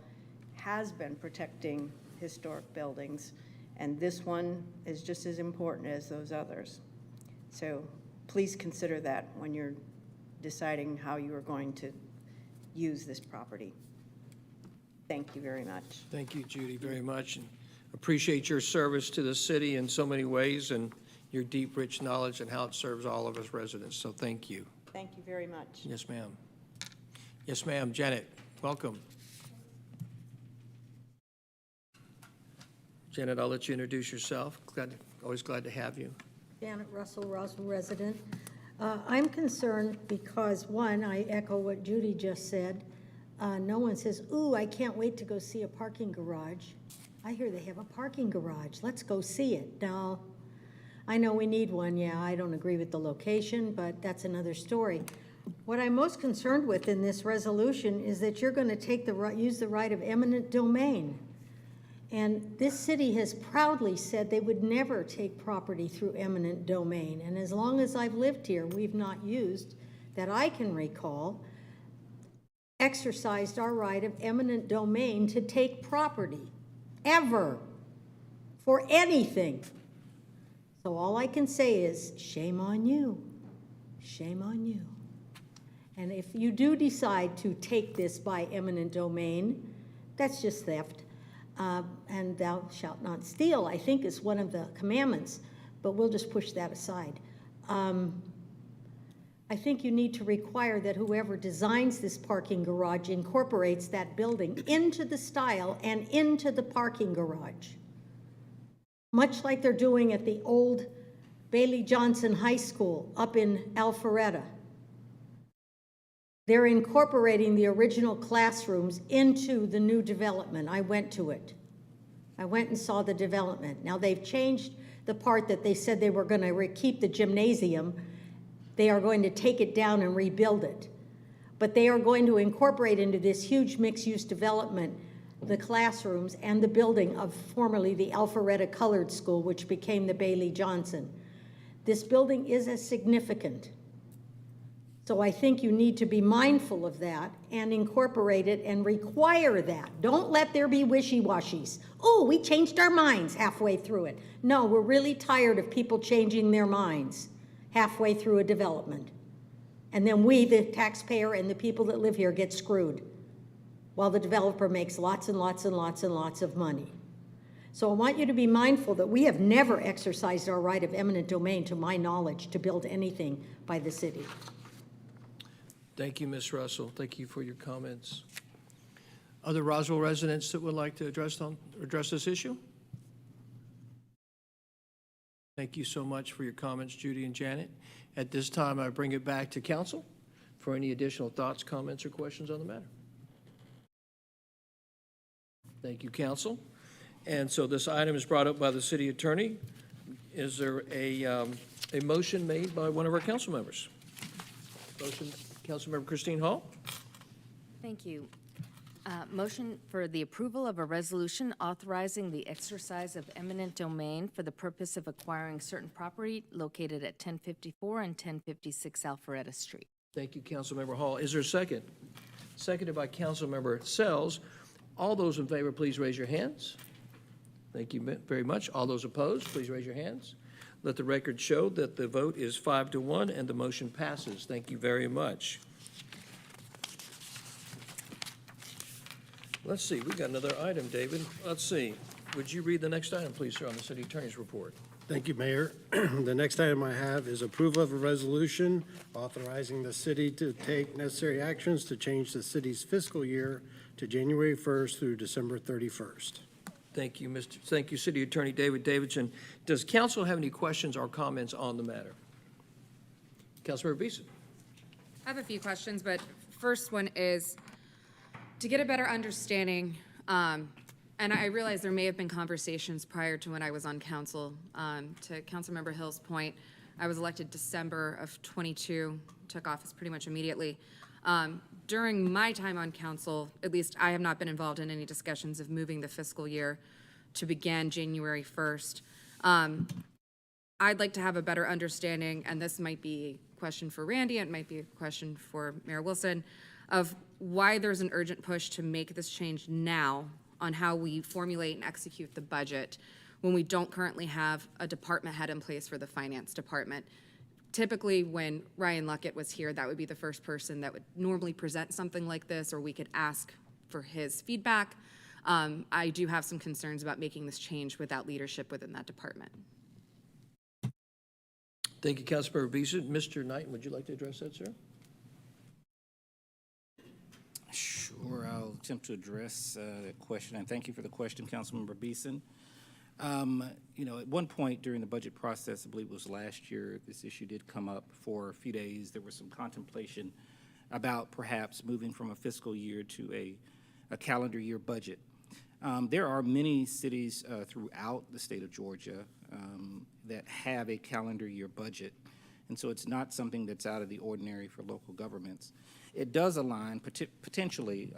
has been protecting historic buildings, and this one is just as important as those others. So please consider that when you're deciding how you are going to use this property. Thank you very much. Thank you, Judy, very much. And appreciate your service to the city in so many ways and your deep, rich knowledge and how it serves all of us residents. So thank you. Thank you very much. Yes, ma'am. Yes, ma'am. Janet, welcome. Janet, I'll let you introduce yourself. Always glad to have you. Janet Russell, Roswell resident. I'm concerned because, one, I echo what Judy just said. No one says, ooh, I can't wait to go see a parking garage. I hear they have a parking garage. Let's go see it. Now, I know we need one. Yeah, I don't agree with the location, but that's another story. What I'm most concerned with in this resolution is that you're going to use the right of eminent domain. And this city has proudly said they would never take property through eminent domain. And as long as I've lived here, we've not used, that I can recall, exercised our right of eminent domain to take property, ever, for anything. So all I can say is, shame on you. Shame on you. And if you do decide to take this by eminent domain, that's just theft. And thou shalt not steal, I think, is one of the commandments, but we'll just push that aside. I think you need to require that whoever designs this parking garage incorporates that building into the style and into the parking garage, much like they're doing at the old Bailey Johnson High School up in Alpharetta. They're incorporating the original classrooms into the new development. I went to it. I went and saw the development. Now they've changed the part that they said they were going to keep the gymnasium. They are going to take it down and rebuild it. But they are going to incorporate into this huge mixed-use development the classrooms and the building of formerly the Alpharetta Colored School, which became the Bailey Johnson. This building is as significant. So I think you need to be mindful of that and incorporate it and require that. Don't let there be wishy-washies. Oh, we changed our minds halfway through it. No, we're really tired of people changing their minds halfway through a development. And then we, the taxpayer and the people that live here, get screwed while the developer makes lots and lots and lots and lots of money. So I want you to be mindful that we have never exercised our right of eminent domain, to my knowledge, to build anything by the city. Thank you, Ms. Russell. Thank you for your comments. Other Roswell residents that would like to address this issue? Thank you so much for your comments, Judy and Janet. At this time, I bring it back to council for any additional thoughts, comments, or questions on the matter. Thank you, council. And so this item is brought up by the city attorney. Is there a motion made by one of our council members? Motion, Councilmember Christine Hall. Thank you. Motion for the approval of a resolution authorizing the exercise of eminent domain for the purpose of acquiring certain property located at 1054 and 1056 Alpharetta Street. Thank you, Councilmember Hall. Is there a second? Seconded by Councilmember Sells. All those in favor, please raise your hands. Thank you very much. All those opposed, please raise your hands. Let the record show that the vote is 5-1 and the motion passes. Thank you very much. Let's see, we got another item, David. Let's see. Would you read the next item, please, sir, on the city attorney's report? Thank you, Mayor. The next item I have is approval of a resolution authorizing the city to take necessary actions to change the city's fiscal year to January 1st through December 31st. Thank you, City Attorney David Davidson. Does council have any questions or comments on the matter? Councilmember Beeson. I have a few questions, but first one is to get a better understanding, and I realize there may have been conversations prior to when I was on council. To Councilmember Hill's point, I was elected December of '22, took office pretty much immediately. During my time on council, at least I have not been involved in any discussions of moving the fiscal year to begin January 1st. I'd like to have a better understanding, and this might be a question for Randy, it might be a question for Mayor Wilson, of why there's an urgent push to make this change now on how we formulate and execute the budget when we don't currently have a department head in place for the finance department. Typically, when Ryan Luckett was here, that would be the first person that would normally present something like this, or we could ask for his feedback. I do have some concerns about making this change without leadership within that department. Thank you, Councilmember Beeson. Mr. Knighton, would you like to address that, sir? Sure, I'll attempt to address that question, and thank you for the question, Councilmember Beeson. You know, at one point during the budget process, I believe it was last year, this issue did come up for a few days. There was some contemplation about perhaps moving from a fiscal year to a calendar year budget. There are many cities throughout the state of Georgia that have a calendar year budget, and so it's not something that's out of the ordinary for local governments. It does align potentially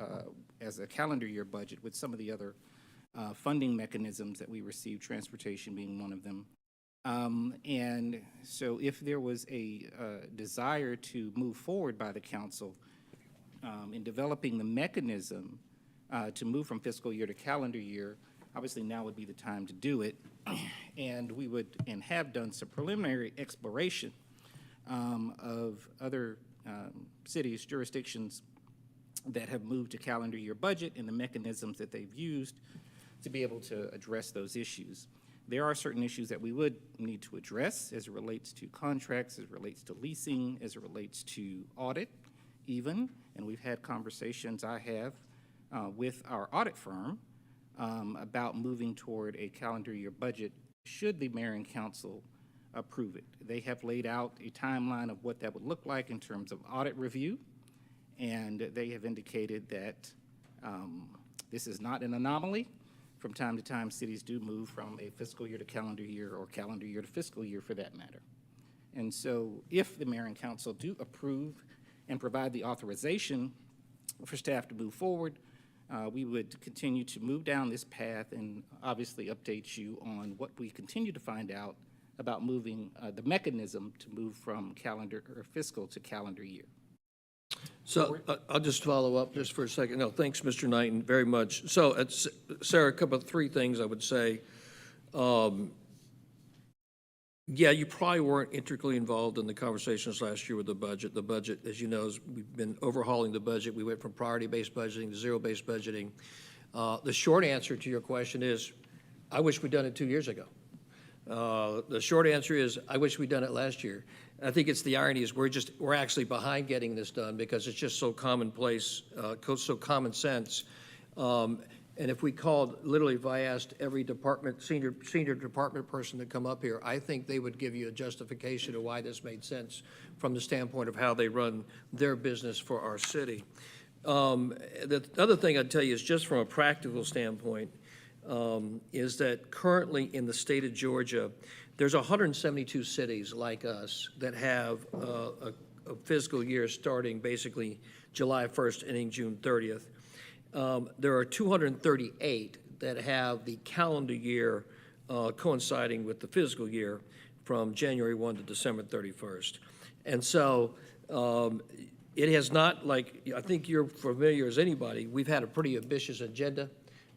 as a calendar year budget with some of the other funding mechanisms that we receive, transportation being one of them. And so if there was a desire to move forward by the council in developing the mechanism to move from fiscal year to calendar year, obviously now would be the time to do it. And we would, and have done some preliminary exploration of other cities, jurisdictions that have moved to calendar year budget and the mechanisms that they've used to be able to address those issues. There are certain issues that we would need to address as it relates to contracts, as it relates to leasing, as it relates to audit even, and we've had conversations I have with our audit firm about moving toward a calendar year budget should the mayor and council approve it. They have laid out a timeline of what that would look like in terms of audit review, and they have indicated that this is not an anomaly. From time to time, cities do move from a fiscal year to calendar year, or calendar year to fiscal year for that matter. And so if the mayor and council do approve and provide the authorization for staff to move forward, we would continue to move down this path and obviously update you on what we continue to find out about moving the mechanism to move from calendar or fiscal to calendar year. So I'll just follow up just for a second. No, thanks, Mr. Knighton, very much. So, Sarah, three things I would say. Yeah, you probably weren't intricately involved in the conversations last year with the budget. The budget, as you know, we've been overhauling the budget. We went from priority-based budgeting to zero-based budgeting. The short answer to your question is, I wish we'd done it 2 years ago. The short answer is, I wish we'd done it last year. I think it's the irony is we're actually behind getting this done because it's just so commonplace, so common sense. And if we called, literally, if I asked every department, senior department person to come up here, I think they would give you a justification of why this made sense from the standpoint of how they run their business for our city. The other thing I'd tell you is just from a practical standpoint, is that currently in the state of Georgia, there's 172 cities like us that have a fiscal year starting basically July 1st, ending June 30th. There are 238 that have the calendar year coinciding with the fiscal year from January 1 to December 31st. And so it has not, like, I think you're familiar as anybody, we've had a pretty ambitious agenda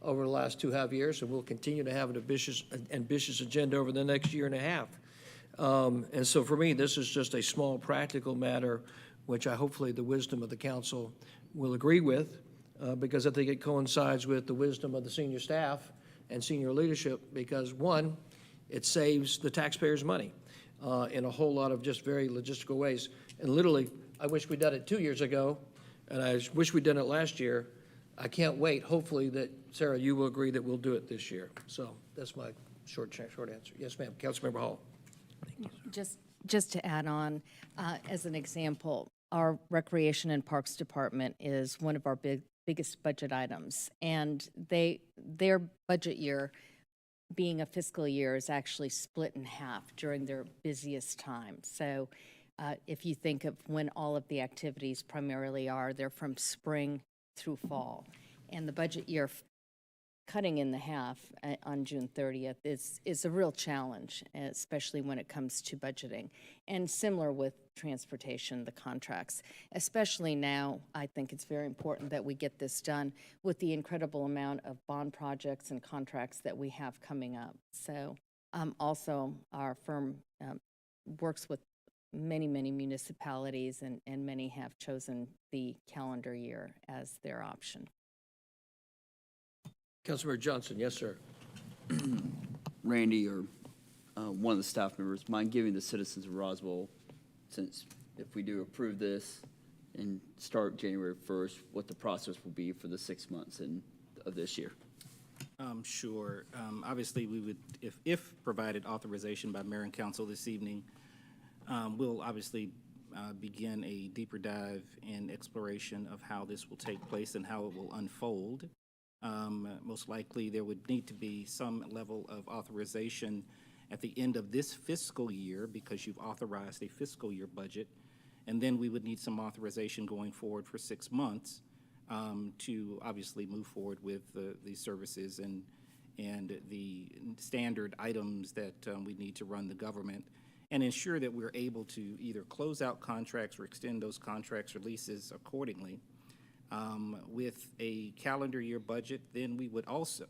over the last 2.5 years, and we'll continue to have an ambitious agenda over the next year and a half. And so for me, this is just a small practical matter, which I hopefully the wisdom of the council will agree with, because I think it coincides with the wisdom of the senior staff and senior leadership, because one, it saves the taxpayers money in a whole lot of just very logistical ways. And literally, I wish we'd done it 2 years ago, and I wish we'd done it last year. I can't wait, hopefully that, Sarah, you will agree that we'll do it this year. So that's my short answer. Yes, ma'am. Councilmember Hall. Just Just to add on, as an example, our Recreation and Parks Department is one of our biggest budget items, and their budget year, being a fiscal year, is actually split in half during their busiest time. So if you think of when all of the activities primarily are, they're from spring through fall. And the budget year cutting in the half on June 30th is a real challenge, especially when it comes to budgeting. And similar with transportation, the contracts. Especially now, I think it's very important that we get this done with the incredible amount of bond projects and contracts that we have coming up. So also our firm works with many municipalities, and many have chosen the calendar year as their option. Councilmember Johnson, yes, sir. Randy or one of the staff members, mind giving the citizens of Roswell, since if we do approve this and start January 1st, what the process will be for the 6 months of this year? Sure. Obviously, we would, if provided authorization by mayor and council this evening, we'll obviously begin a deeper dive and exploration of how this will take place and how it will unfold. Most likely, there would need to be some level of authorization at the end of this fiscal year because you've authorized a fiscal year budget. And then we would need some authorization going forward for 6 months to obviously move forward with the services and the standard items that we need to run the government and ensure that we're able to either close out contracts or extend those contracts or leases accordingly. With a calendar year budget, then we would also,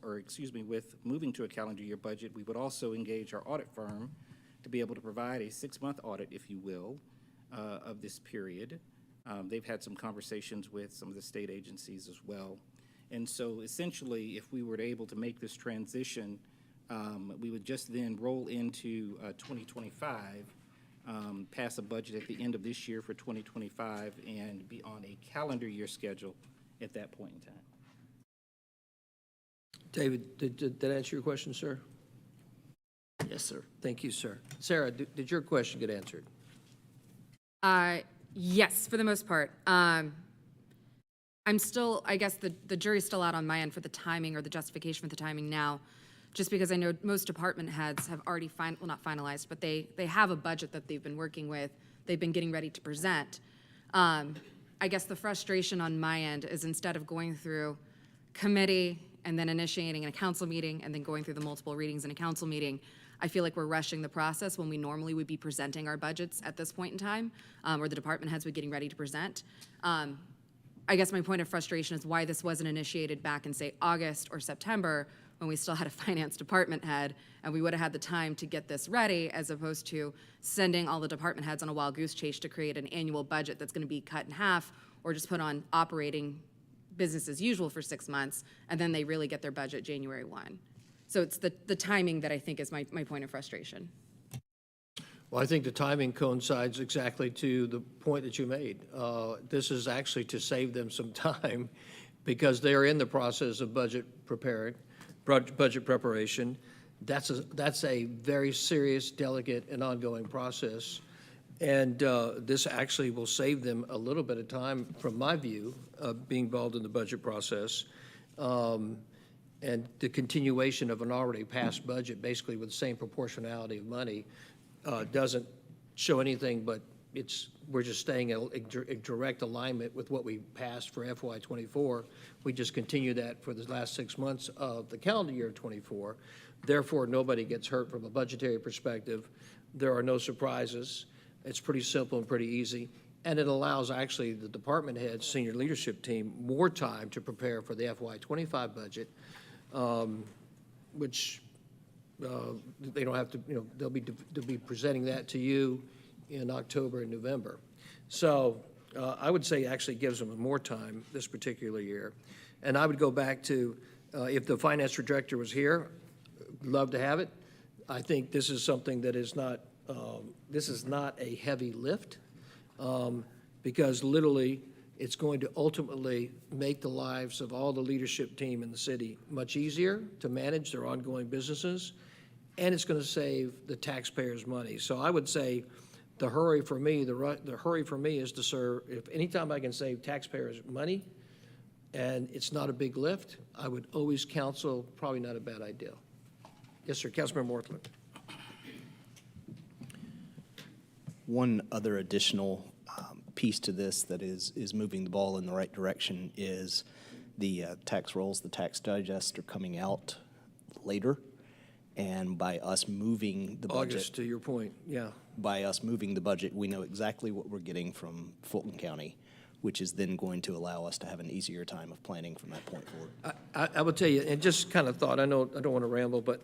with moving to a calendar year budget, we would also engage our audit firm to be able to provide a 6-month audit, if you will, of this period. They've had some conversations with some of the state agencies as well. And so essentially, if we were able to make this transition, we would just then roll into 2025, pass a budget at the end of this year for 2025, and be on a calendar year schedule at that point in time. David, did that answer your question, sir? Yes, sir. Thank you, sir. Sarah, did your question get answered? Yes, for the most part. I'm still, I guess the jury's still out on my end for the timing or the justification for the timing now, just because I know most department heads have already not finalized, but they have a budget that they've been working with, they've been getting ready to present. I guess the frustration on my end is instead of going through committee and then initiating in a council meeting and then going through the multiple readings in a council meeting, I feel like we're rushing the process when we normally would be presenting our budgets at this point in time, or the department heads would be getting ready to present. I guess my point of frustration is why this wasn't initiated back in, say, August or September when we still had a finance department head and we would have had the time to get this ready, as opposed to sending all the department heads on a wild goose chase to create an annual budget that's going to be cut in half or just put on operating business as usual for 6 months, and then they really get their budget January 1. So it's the timing that I think is my point of frustration. Well, I think the timing coincides exactly to the point that you made. This is actually to save them some time because they are in the process of budget preparation. That's a very serious, delicate, and ongoing process. And this actually will save them a little bit of time, from my view, of being involved in the budget process. And the continuation of an already passed budget, basically with the same proportionality of money, doesn't show anything, but we're just staying in direct alignment with what we passed for FY24. We just continue that for the last 6 months of the calendar year of 24. Therefore, nobody gets hurt from a budgetary perspective. There are no surprises. It's pretty simple and pretty easy. And it allows actually the department heads, senior leadership team, more time to prepare for the FY25 budget, which they don't have to, they'll be presenting that to you in October and November. So I would say actually gives them more time this particular year. And I would go back to, if the finance director was here, love to have it. I think this is something that is not, this is not a heavy lift, because literally it's going to ultimately make the lives of all the leadership team in the city much easier to manage their ongoing businesses, and it's going to save the taxpayers money. So I would say the hurry for me, the hurry for me is to serve, if anytime I can save taxpayers money and it's not a big lift, I would always counsel probably not a bad idea. Yes, sir, Councilmember Morthland. One other additional piece to this that is moving the ball in the right direction is the tax rolls, the tax digest are coming out later. And by us moving the budget. August, to your point, yeah. By us moving the budget, we know exactly what we're getting from Fulton County, which is then going to allow us to have an easier time of planning from that point forward. I will tell you, and just kind of thought, I know I don't want to ramble, but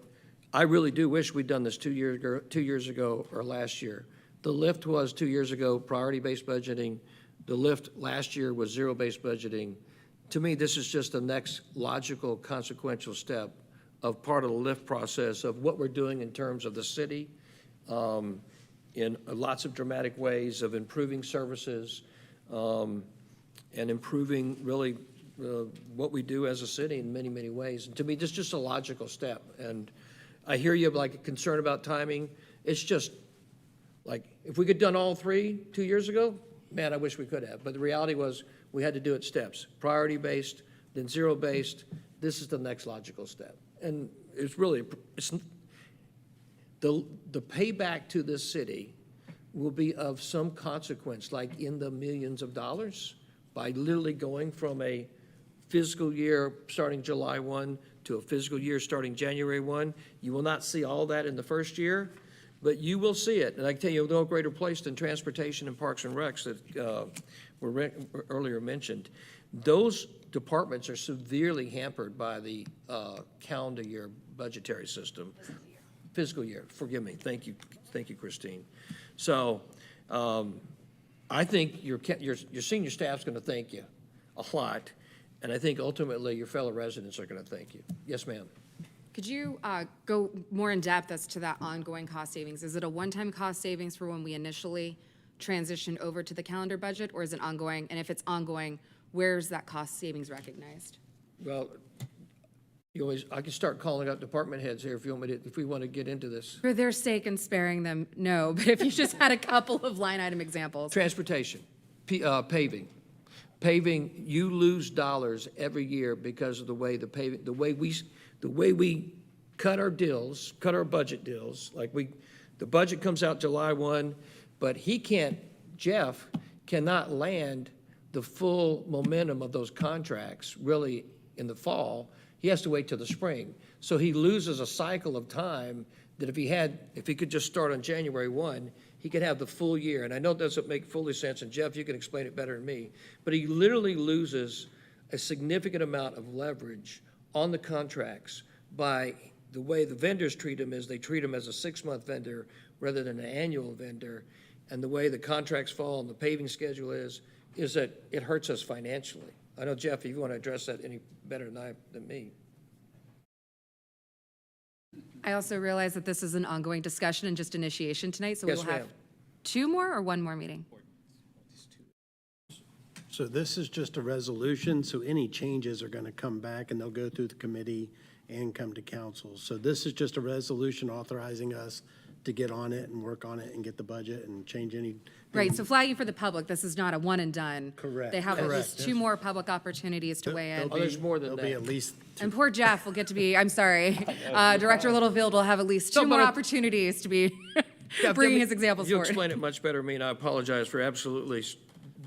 I really do wish we'd done this 2 years ago or last year. The lift was 2 years ago, priority-based budgeting. The lift last year was zero-based budgeting. To me, this is just the next logical, consequential step of part of the lift process of what we're doing in terms of the city in lots of dramatic ways of improving services and improving really what we do as a city in many, many ways. And to me, this is just a logical step. And I hear you like concerned about timing. It's just like, if we could done all three 2 years ago, man, I wish we could have. But the reality was we had to do it steps, priority-based, then zero-based. This is the next logical step. And it's really, the payback to this city will be of some consequence, like in the millions of dollars, by literally going from a fiscal year starting July 1 to a fiscal year starting January 1. You will not see all that in the first year, but you will see it. And I can tell you, no greater place than transportation and parks and recs that were earlier mentioned. Those departments are severely hampered by the calendar year budgetary system. Fiscal year, forgive me. Thank you, Christine. So I think your senior staff's going to thank you a lot, and I think ultimately your fellow residents are going to thank you. Yes, ma'am. Could you go more in depth as to that ongoing cost savings? Is it a one-time cost savings for when we initially transitioned over to the calendar budget, or is it ongoing? And if it's ongoing, where's that cost savings recognized? Well, I can start calling up department heads here if you want me to, if we want to get into this. For their sake and sparing them, no. But if you just had a couple of line item examples. Transportation, paving. Paving, you lose dollars every year because of the way the paving, the way we cut our deals, cut our budget deals. The budget comes out July 1, but Jeff cannot land the full momentum of those contracts really in the fall. He has to wait till the spring. So he loses a cycle of time that if he could just start on January 1, he could have the full year. And I know it doesn't make fully sense, and Jeff, you can explain it better than me, but he literally loses a significant amount of leverage on the contracts by the way the vendors treat him. Is they treat him as a 6-month vendor rather than an annual vendor. And the way the contracts fall and the paving schedule is that it hurts us financially. I know, Jeff, if you want to address that any better than me. I also realize that this is an ongoing discussion and just initiation tonight, so we Yes, will have ma'am. 2 more or 1 more meeting? So this is just a resolution, so any changes are going to come back and they'll go through the committee and come to council. So this is just a resolution authorizing us to get on it and work on it and get the budget and change any. Right, so flagging for the public, this is not a one and done. Correct. They have at least Correct. 2 more public opportunities to weigh in. Oh, there's more than There'll be that. at least And poor Jeff will get to be, I'm sorry, Director Littlefield will have at least 2 more opportunities to be bringing his examples You'll forward. explain it much better than me, and I apologize for absolutely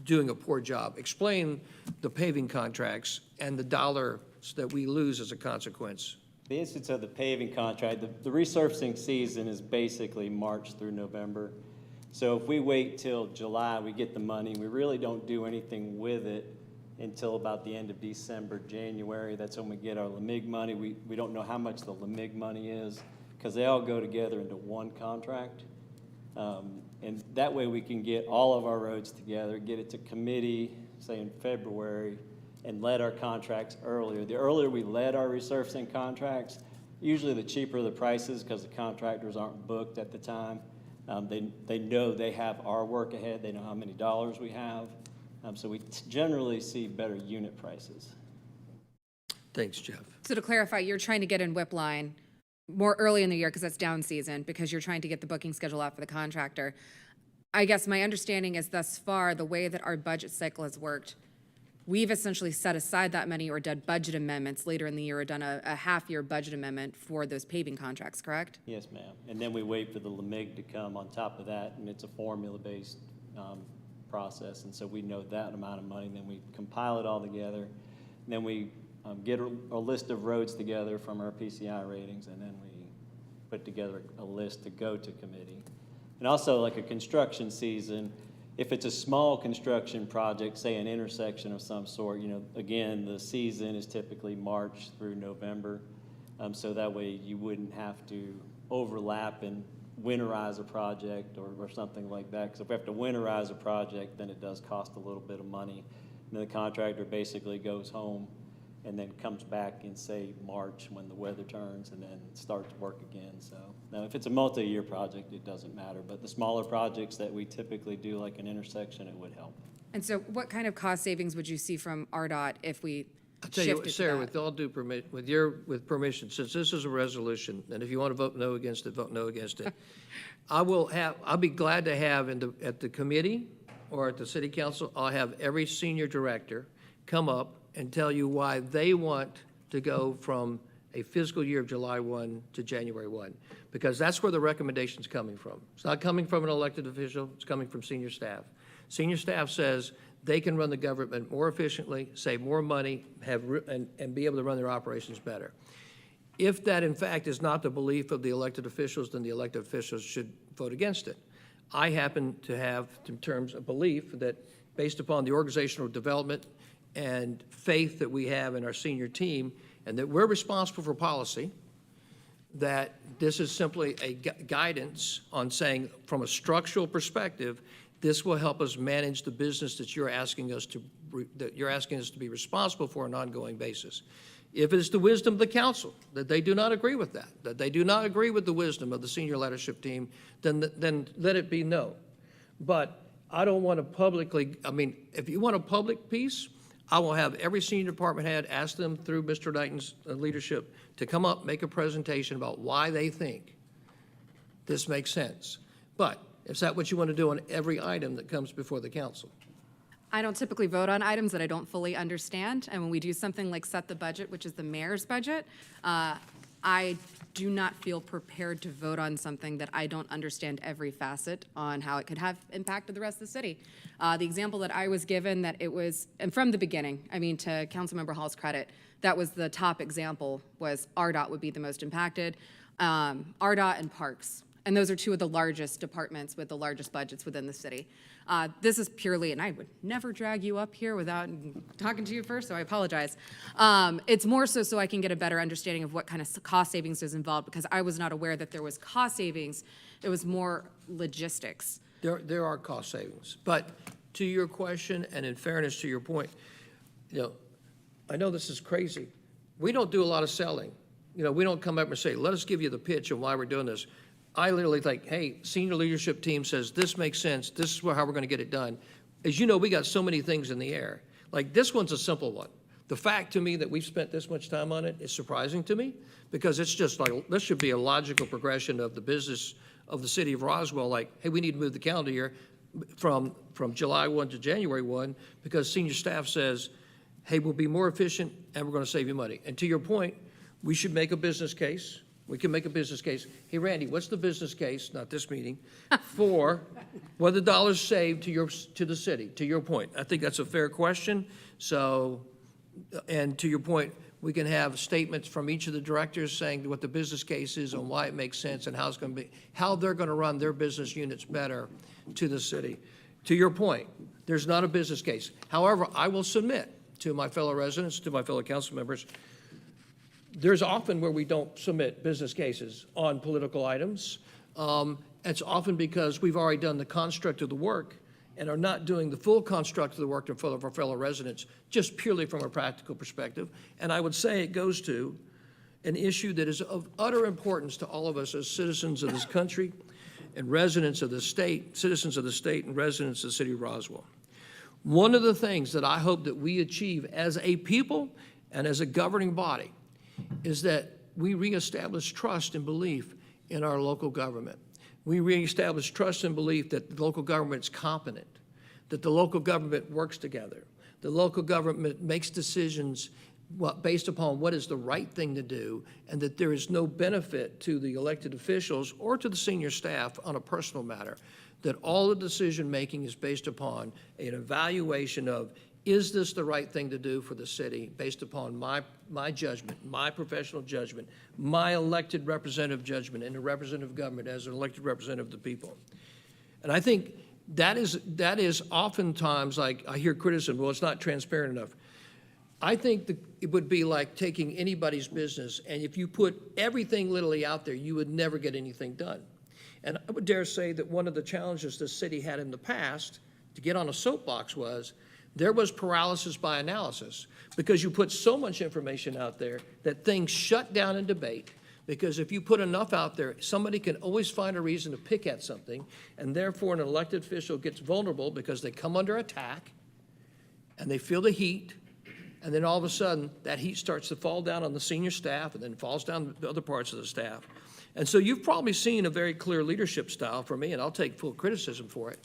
doing a poor job. Explain the paving contracts and the dollars that we lose as a consequence. The instance of the paving contract, the resurfacing season is basically March through November. So if we wait till July, we get the money, we really don't do anything with it until about the end of December, January. That's when we get our LMIG money. We don't know how much the LMIG money is because they all go together into one contract. And that way we can get all of our roads together, get it to committee, say in February, and let our contracts earlier. The earlier we let our resurfacing contracts, usually the cheaper the prices because the contractors aren't booked at the time. They know they have our work ahead. They know how many dollars we have. So we generally see better unit prices. Thanks, Jeff. So to clarify, you're trying to get in WIP line more early in the year because that's down season, because you're trying to get the booking schedule out for the contractor. I guess my understanding is thus far, the way that our budget cycle has worked, we've essentially set aside that money or done budget amendments later in the year or done a half-year budget amendment for those paving contracts, correct? Yes, ma'am. And then we wait for the LMIG to come on top of that, and it's a formula-based process. And so we know that amount of money, then we compile it all together. And then we get a list of roads together from our PCI ratings, and then we put together a list to go to committee. And also, like a construction season, if it's a small construction project, say an intersection of some sort, you know, again, the season is typically March through November. So that way you wouldn't have to overlap and winterize a project or something like that. Because if we have to winterize a project, then it does cost a little bit of money. And then the contractor basically goes home and then comes back in, say, March when the weather turns, and then starts work again. So now if it's a multi-year project, it doesn't matter. But the smaller projects that we typically do, like an intersection, it would help. And so what kind of cost savings would you see from RDOT if we I'll tell you what, shifted to Sarah, that? with all due permit, with permission, since this is a resolution, and if you want to vote no against it, vote no against it. I'll be glad to have at the committee or at the city council, I'll have every senior director come up and tell you why they want to go from a fiscal year of July 1 to January 1, because that's where the recommendation's coming from. It's not coming from an elected official, it's coming from senior staff. Senior staff says they can run the government more efficiently, save more money, and be able to run their operations better. If that, in fact, is not the belief of the elected officials, then the elected officials should vote against it. I happen to have, in terms of belief, that based upon the organizational development and faith that we have in our senior team, and that we're responsible for policy, that this is simply a guidance on saying, from a structural perspective, this will help us manage the business that you're asking us to be responsible for on an ongoing basis. If it's the wisdom of the council that they do not agree with that they do not agree with the wisdom of the senior leadership team, then let it be no. But I don't want to publicly, I mean, if you want a public piece, I will have every senior department head ask them through Mr. Knighton's leadership to come up, make a presentation about why they think this makes sense. But is that what you want to do on every item that comes before the council? I don't typically vote on items that I don't fully understand, and when we do something like set the budget, which is the mayor's budget, I do not feel prepared to vote on something that I don't understand every facet on how it could have impacted the rest of the city. The example that I was given, that it was, and from the beginning, I mean, to Councilmember Hall's credit, that was the top example, was RDOT would be the most impacted, RDOT and Parks. And those are two of the largest departments with the largest budgets within the city. This is purely, and I would never drag you up here without talking to you first, so I apologize. It's more so I can get a better understanding of what kind of cost savings is involved, because I was not aware that there was cost savings. It was more logistics. There are cost savings. But to your question, and in fairness to your point, you know, I know this is crazy. We don't do a lot of selling. You know, we don't come up and say, let us give you the pitch of why we're doing this. I literally think, hey, senior leadership team says this makes sense, this is how we're going to get it done. As you know, we got so many things in the air. Like, this one's a simple one. The fact to me that we've spent this much time on it is surprising to me, because it's just like, this should be a logical progression of the business of the city of Roswell, like, hey, we need to move the calendar year from July 1 to January 1, because senior staff says, hey, we'll be more efficient and we're going to save you money. And to your point, we should make a business case. We can make a business case. Hey, Randy, what's the business case, not this meeting, for what the dollars saved to the city, to your point? I think that's a fair question. So, and to your point, we can have statements from each of the directors saying what the business case is and why it makes sense and how it's going to be, how they're going to run their business units better to the city. To your point, there's not a business case. However, I will submit to my fellow residents, to my fellow council members, there's often where we don't submit business cases on political items. It's often because we've already done the construct of the work and are not doing the full construct of the work in front of our fellow residents, just purely from a practical perspective. And I would say it goes to an issue that is of utter importance to all of us as citizens of this country and residents of the state, citizens of the state and residents of the city of Roswell. One of the things that I hope that we achieve as a people and as a governing body is that we reestablish trust and belief in our local government. We reestablish trust and belief that the local government's competent, that the local government works together, the local government makes decisions based upon what is the right thing to do, and that there is no benefit to the elected officials or to the senior staff on a personal matter, that all the decision-making is based upon an evaluation of, is this the right thing to do for the city based upon my judgment, my professional judgment, my elected representative judgment in a representative government as an elected representative of the people. And I think that is oftentimes, like, I hear criticism, well, it's not transparent enough. I think it would be like taking anybody's business, and if you put everything literally out there, you would never get anything done. And I would dare say that one of the challenges the city had in the past to get on a soapbox was there was paralysis by analysis, because you put so much information out there that things shut down in debate. Because if you put enough out there, somebody can always find a reason to pick at something, and therefore an elected official gets vulnerable because they come under attack and they feel the heat, and then all of a sudden that heat starts to fall down on the senior staff and then falls down to other parts of the staff. And so you've probably seen a very clear leadership style from me, and I'll take full criticism for it,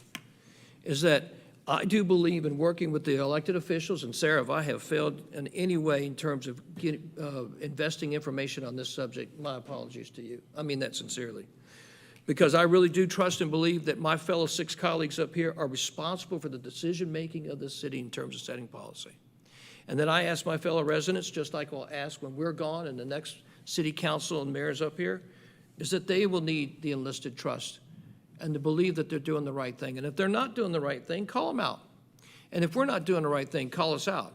is that I do believe in working with the elected officials, and Sarah, if I have failed in any way in terms of investing information on this subject, my apologies to you. I mean that sincerely. Because I really do trust and believe that my fellow 6 colleagues up here are responsible for the decision-making of this city in terms of setting policy. And then I ask my fellow residents, just like I'll ask when we're gone and the next city council and mayors up here, is that they will need the enlisted trust and to believe that they're doing the right thing. And if they're not doing the right thing, call them out. And if we're not doing the right thing, call us out.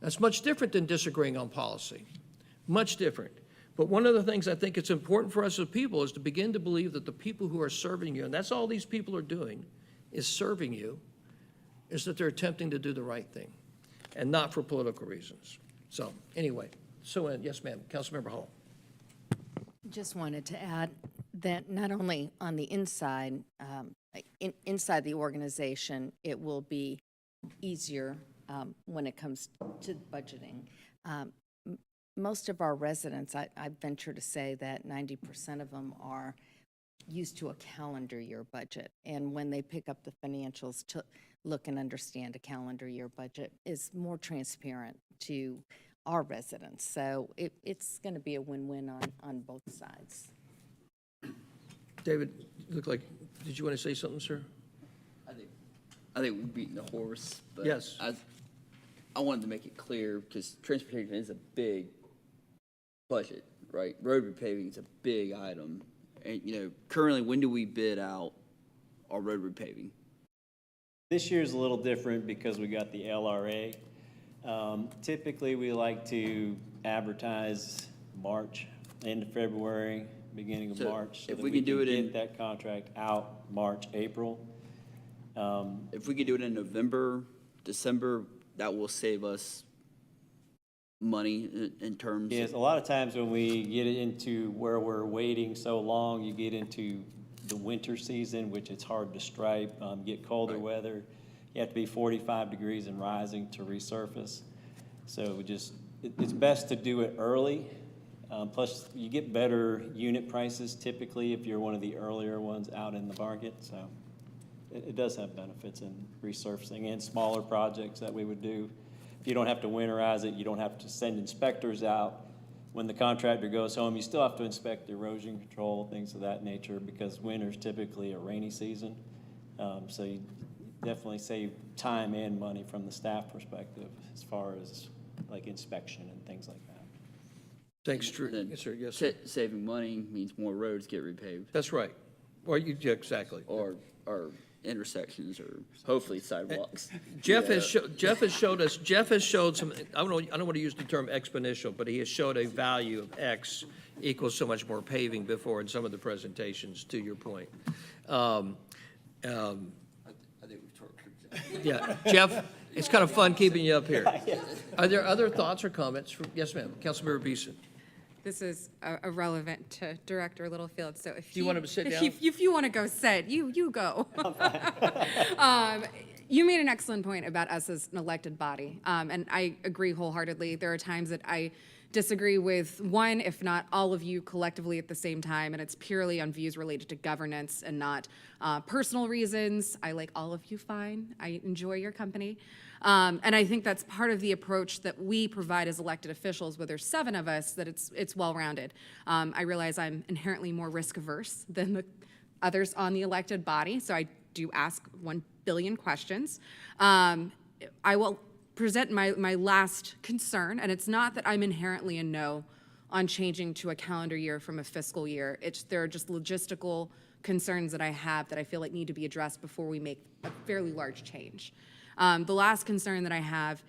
That's much different than disagreeing on policy, much different. But one of the things I think it's important for us as people is to begin to believe that the people who are serving you, and that's all these people are doing, is serving you, is that they're attempting to do the right thing and not for political reasons. So anyway, yes, ma'am, Councilmember Hall. Just wanted to add that not only on the inside, inside the organization, it will be easier when it comes to budgeting. Most of our residents, I venture to say that 90% of them are used to a calendar year budget. And when they pick up the financials to look and understand a calendar year budget is more transparent to our residents. So it's going to be a win-win on both sides. David, you look like, did you want to say something, sir? I think we're beating the horse, but Yes. I wanted to make it clear, because transportation is a big budget, right? Road repaving is a big item. And, currently, when do we bid out our road repaving? This year's a little different because we got the LRA. Typically, we like to advertise March, end of February, beginning of March, so if that we we can do can it get that contract out March, April. If we could do it in November, December, that will save us money in terms Yes, a lot of times when we get into where we're waiting so long, you get into the winter season, which it's hard to stripe, get colder weather. You have to be 45 degrees and rising to resurface. So it's best to do it early. Plus, you get better unit prices typically if you're one of the earlier ones out in the market. So it does have benefits in resurfacing and smaller projects that we would do. You don't have to winterize it. You don't have to send inspectors out. When the contractor goes home, you still have to inspect the erosion control, things of that nature, because winter's typically a rainy season. So you definitely save time and money from the staff perspective as far as like inspection and things like that. Thanks, Drew. Yes, sir. Yes, sir. Saving money means more roads get repaved. That's right. Or yeah, exactly. Or intersections, or hopefully sidewalks. Jeff has showed some, I don't want to use the term exponential, but he has showed a value of X equals so much more paving before in some of the presentations, to your point. I think we've talked through that. Yeah, Jeff, it's kind of fun keeping you up here. Are there other thoughts or comments from, yes, ma'am, Councilmember Beeson? This is irrelevant to Director Littlefield, so if Do you want to sit down? if you want to go sit, you go. You made an excellent point about us as an elected body, and I agree wholeheartedly. There are times that I disagree with one, if not all of you collectively at the same time, and it's purely on views related to governance and not personal reasons. I like all of you fine. I enjoy your company. And I think that's part of the approach that we provide as elected officials, where there's 7 of us, that it's well-rounded. I realize I'm inherently more risk-averse than the others on the elected body, so I do ask 1 billion questions. I will present my last concern, and it's not that I'm inherently a no on changing to a calendar year from a fiscal year. There are just logistical concerns that I have that I feel like need to be addressed before we make a fairly large change. The last concern that I have,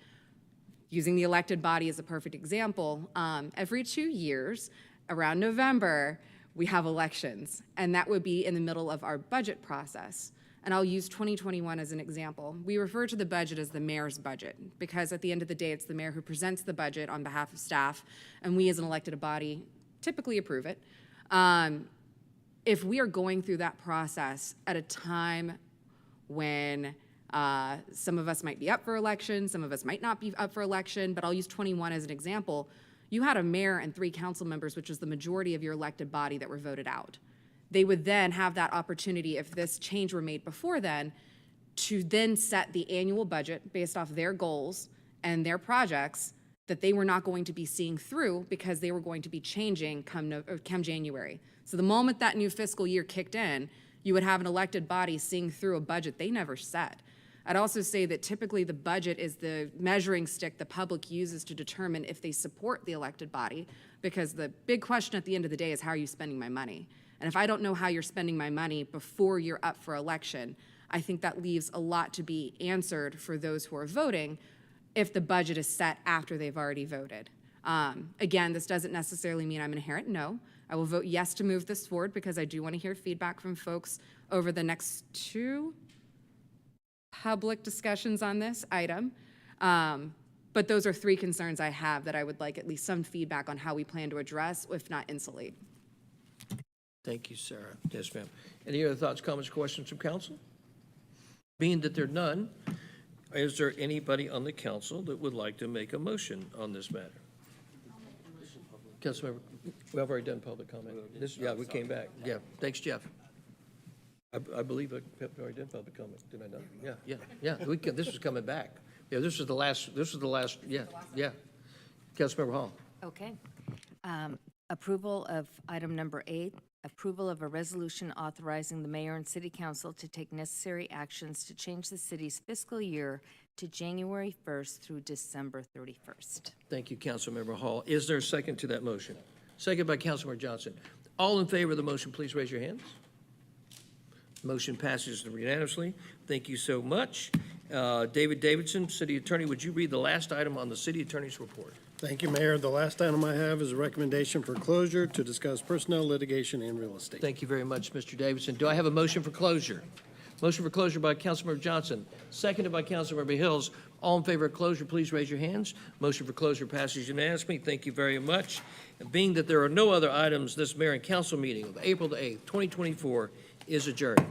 using the elected body as a perfect example, every 2 years, around November, we have elections, and that would be in the middle of our budget process. And I'll use 2021 as an example. We refer to the budget as the mayor's budget because at the end of the day, it's the mayor who presents the budget on behalf of staff, and we as an elected body typically approve it. If we are going through that process at a time when some of us might be up for election, some of us might not be up for election, but I'll use 21 as an example. You had a mayor and 3 council members, which is the majority of your elected body, that were voted out. They would then have that opportunity, if this change were made before then, to then set the annual budget based off their goals and their projects that they were not going to be seeing through because they were going to be changing come January. So the moment that new fiscal year kicked in, you would have an elected body seeing through a budget they never set. I'd also say that typically the budget is the measuring stick the public uses to determine if they support the elected body, because the big question at the end of the day is, how are you spending my money? And if I don't know how you're spending my money before you're up for election, I think that leaves a lot to be answered for those who are voting if the budget is set after they've already voted. Again, this doesn't necessarily mean I'm an inherent no. I will vote yes to move this forward because I do want to hear feedback from folks over the next 2 public discussions on this item. But those are 3 concerns I have that I would like at least some feedback on how we plan to address, if not insulate. Thank you, Sarah. Yes, ma'am. Any other thoughts, comments, questions from council? Being that there are none, is there anybody on the council that would like to make a motion on this matter? Councilmember, we have already done public comment. Yeah, we came back. Yeah, thanks, Jeff. I believe I have already done public comment, did I not? Yeah. This was coming back. Yeah, this was the last, yeah. Councilmember Hall. Okay. Approval of item number 8, approval of a resolution authorizing the mayor and city council to take necessary actions to change the city's fiscal year to January 1st through December 31st. Thank you, Councilmember Hall. Is there a second to that motion? Second by Councilmember Johnson. All in favor of the motion, please raise your hands. Motion passes unanimously. Thank you so much. David Davidson, City Attorney, would you read the last item on the City Attorney's report? Thank you, Mayor. The last item I have is a recommendation for closure to discuss personnel, litigation, and real estate. Thank you very much, Mr. Davidson. Do I have a motion for closure? Motion for closure by Councilmember Johnson, seconded by Councilmember Hills. All in favor of closure, please raise your hands. Motion for closure passes unanimously. Thank you very much. And being that there are no other items, this mayor and council meeting of April the 8th, 2024 is adjourned.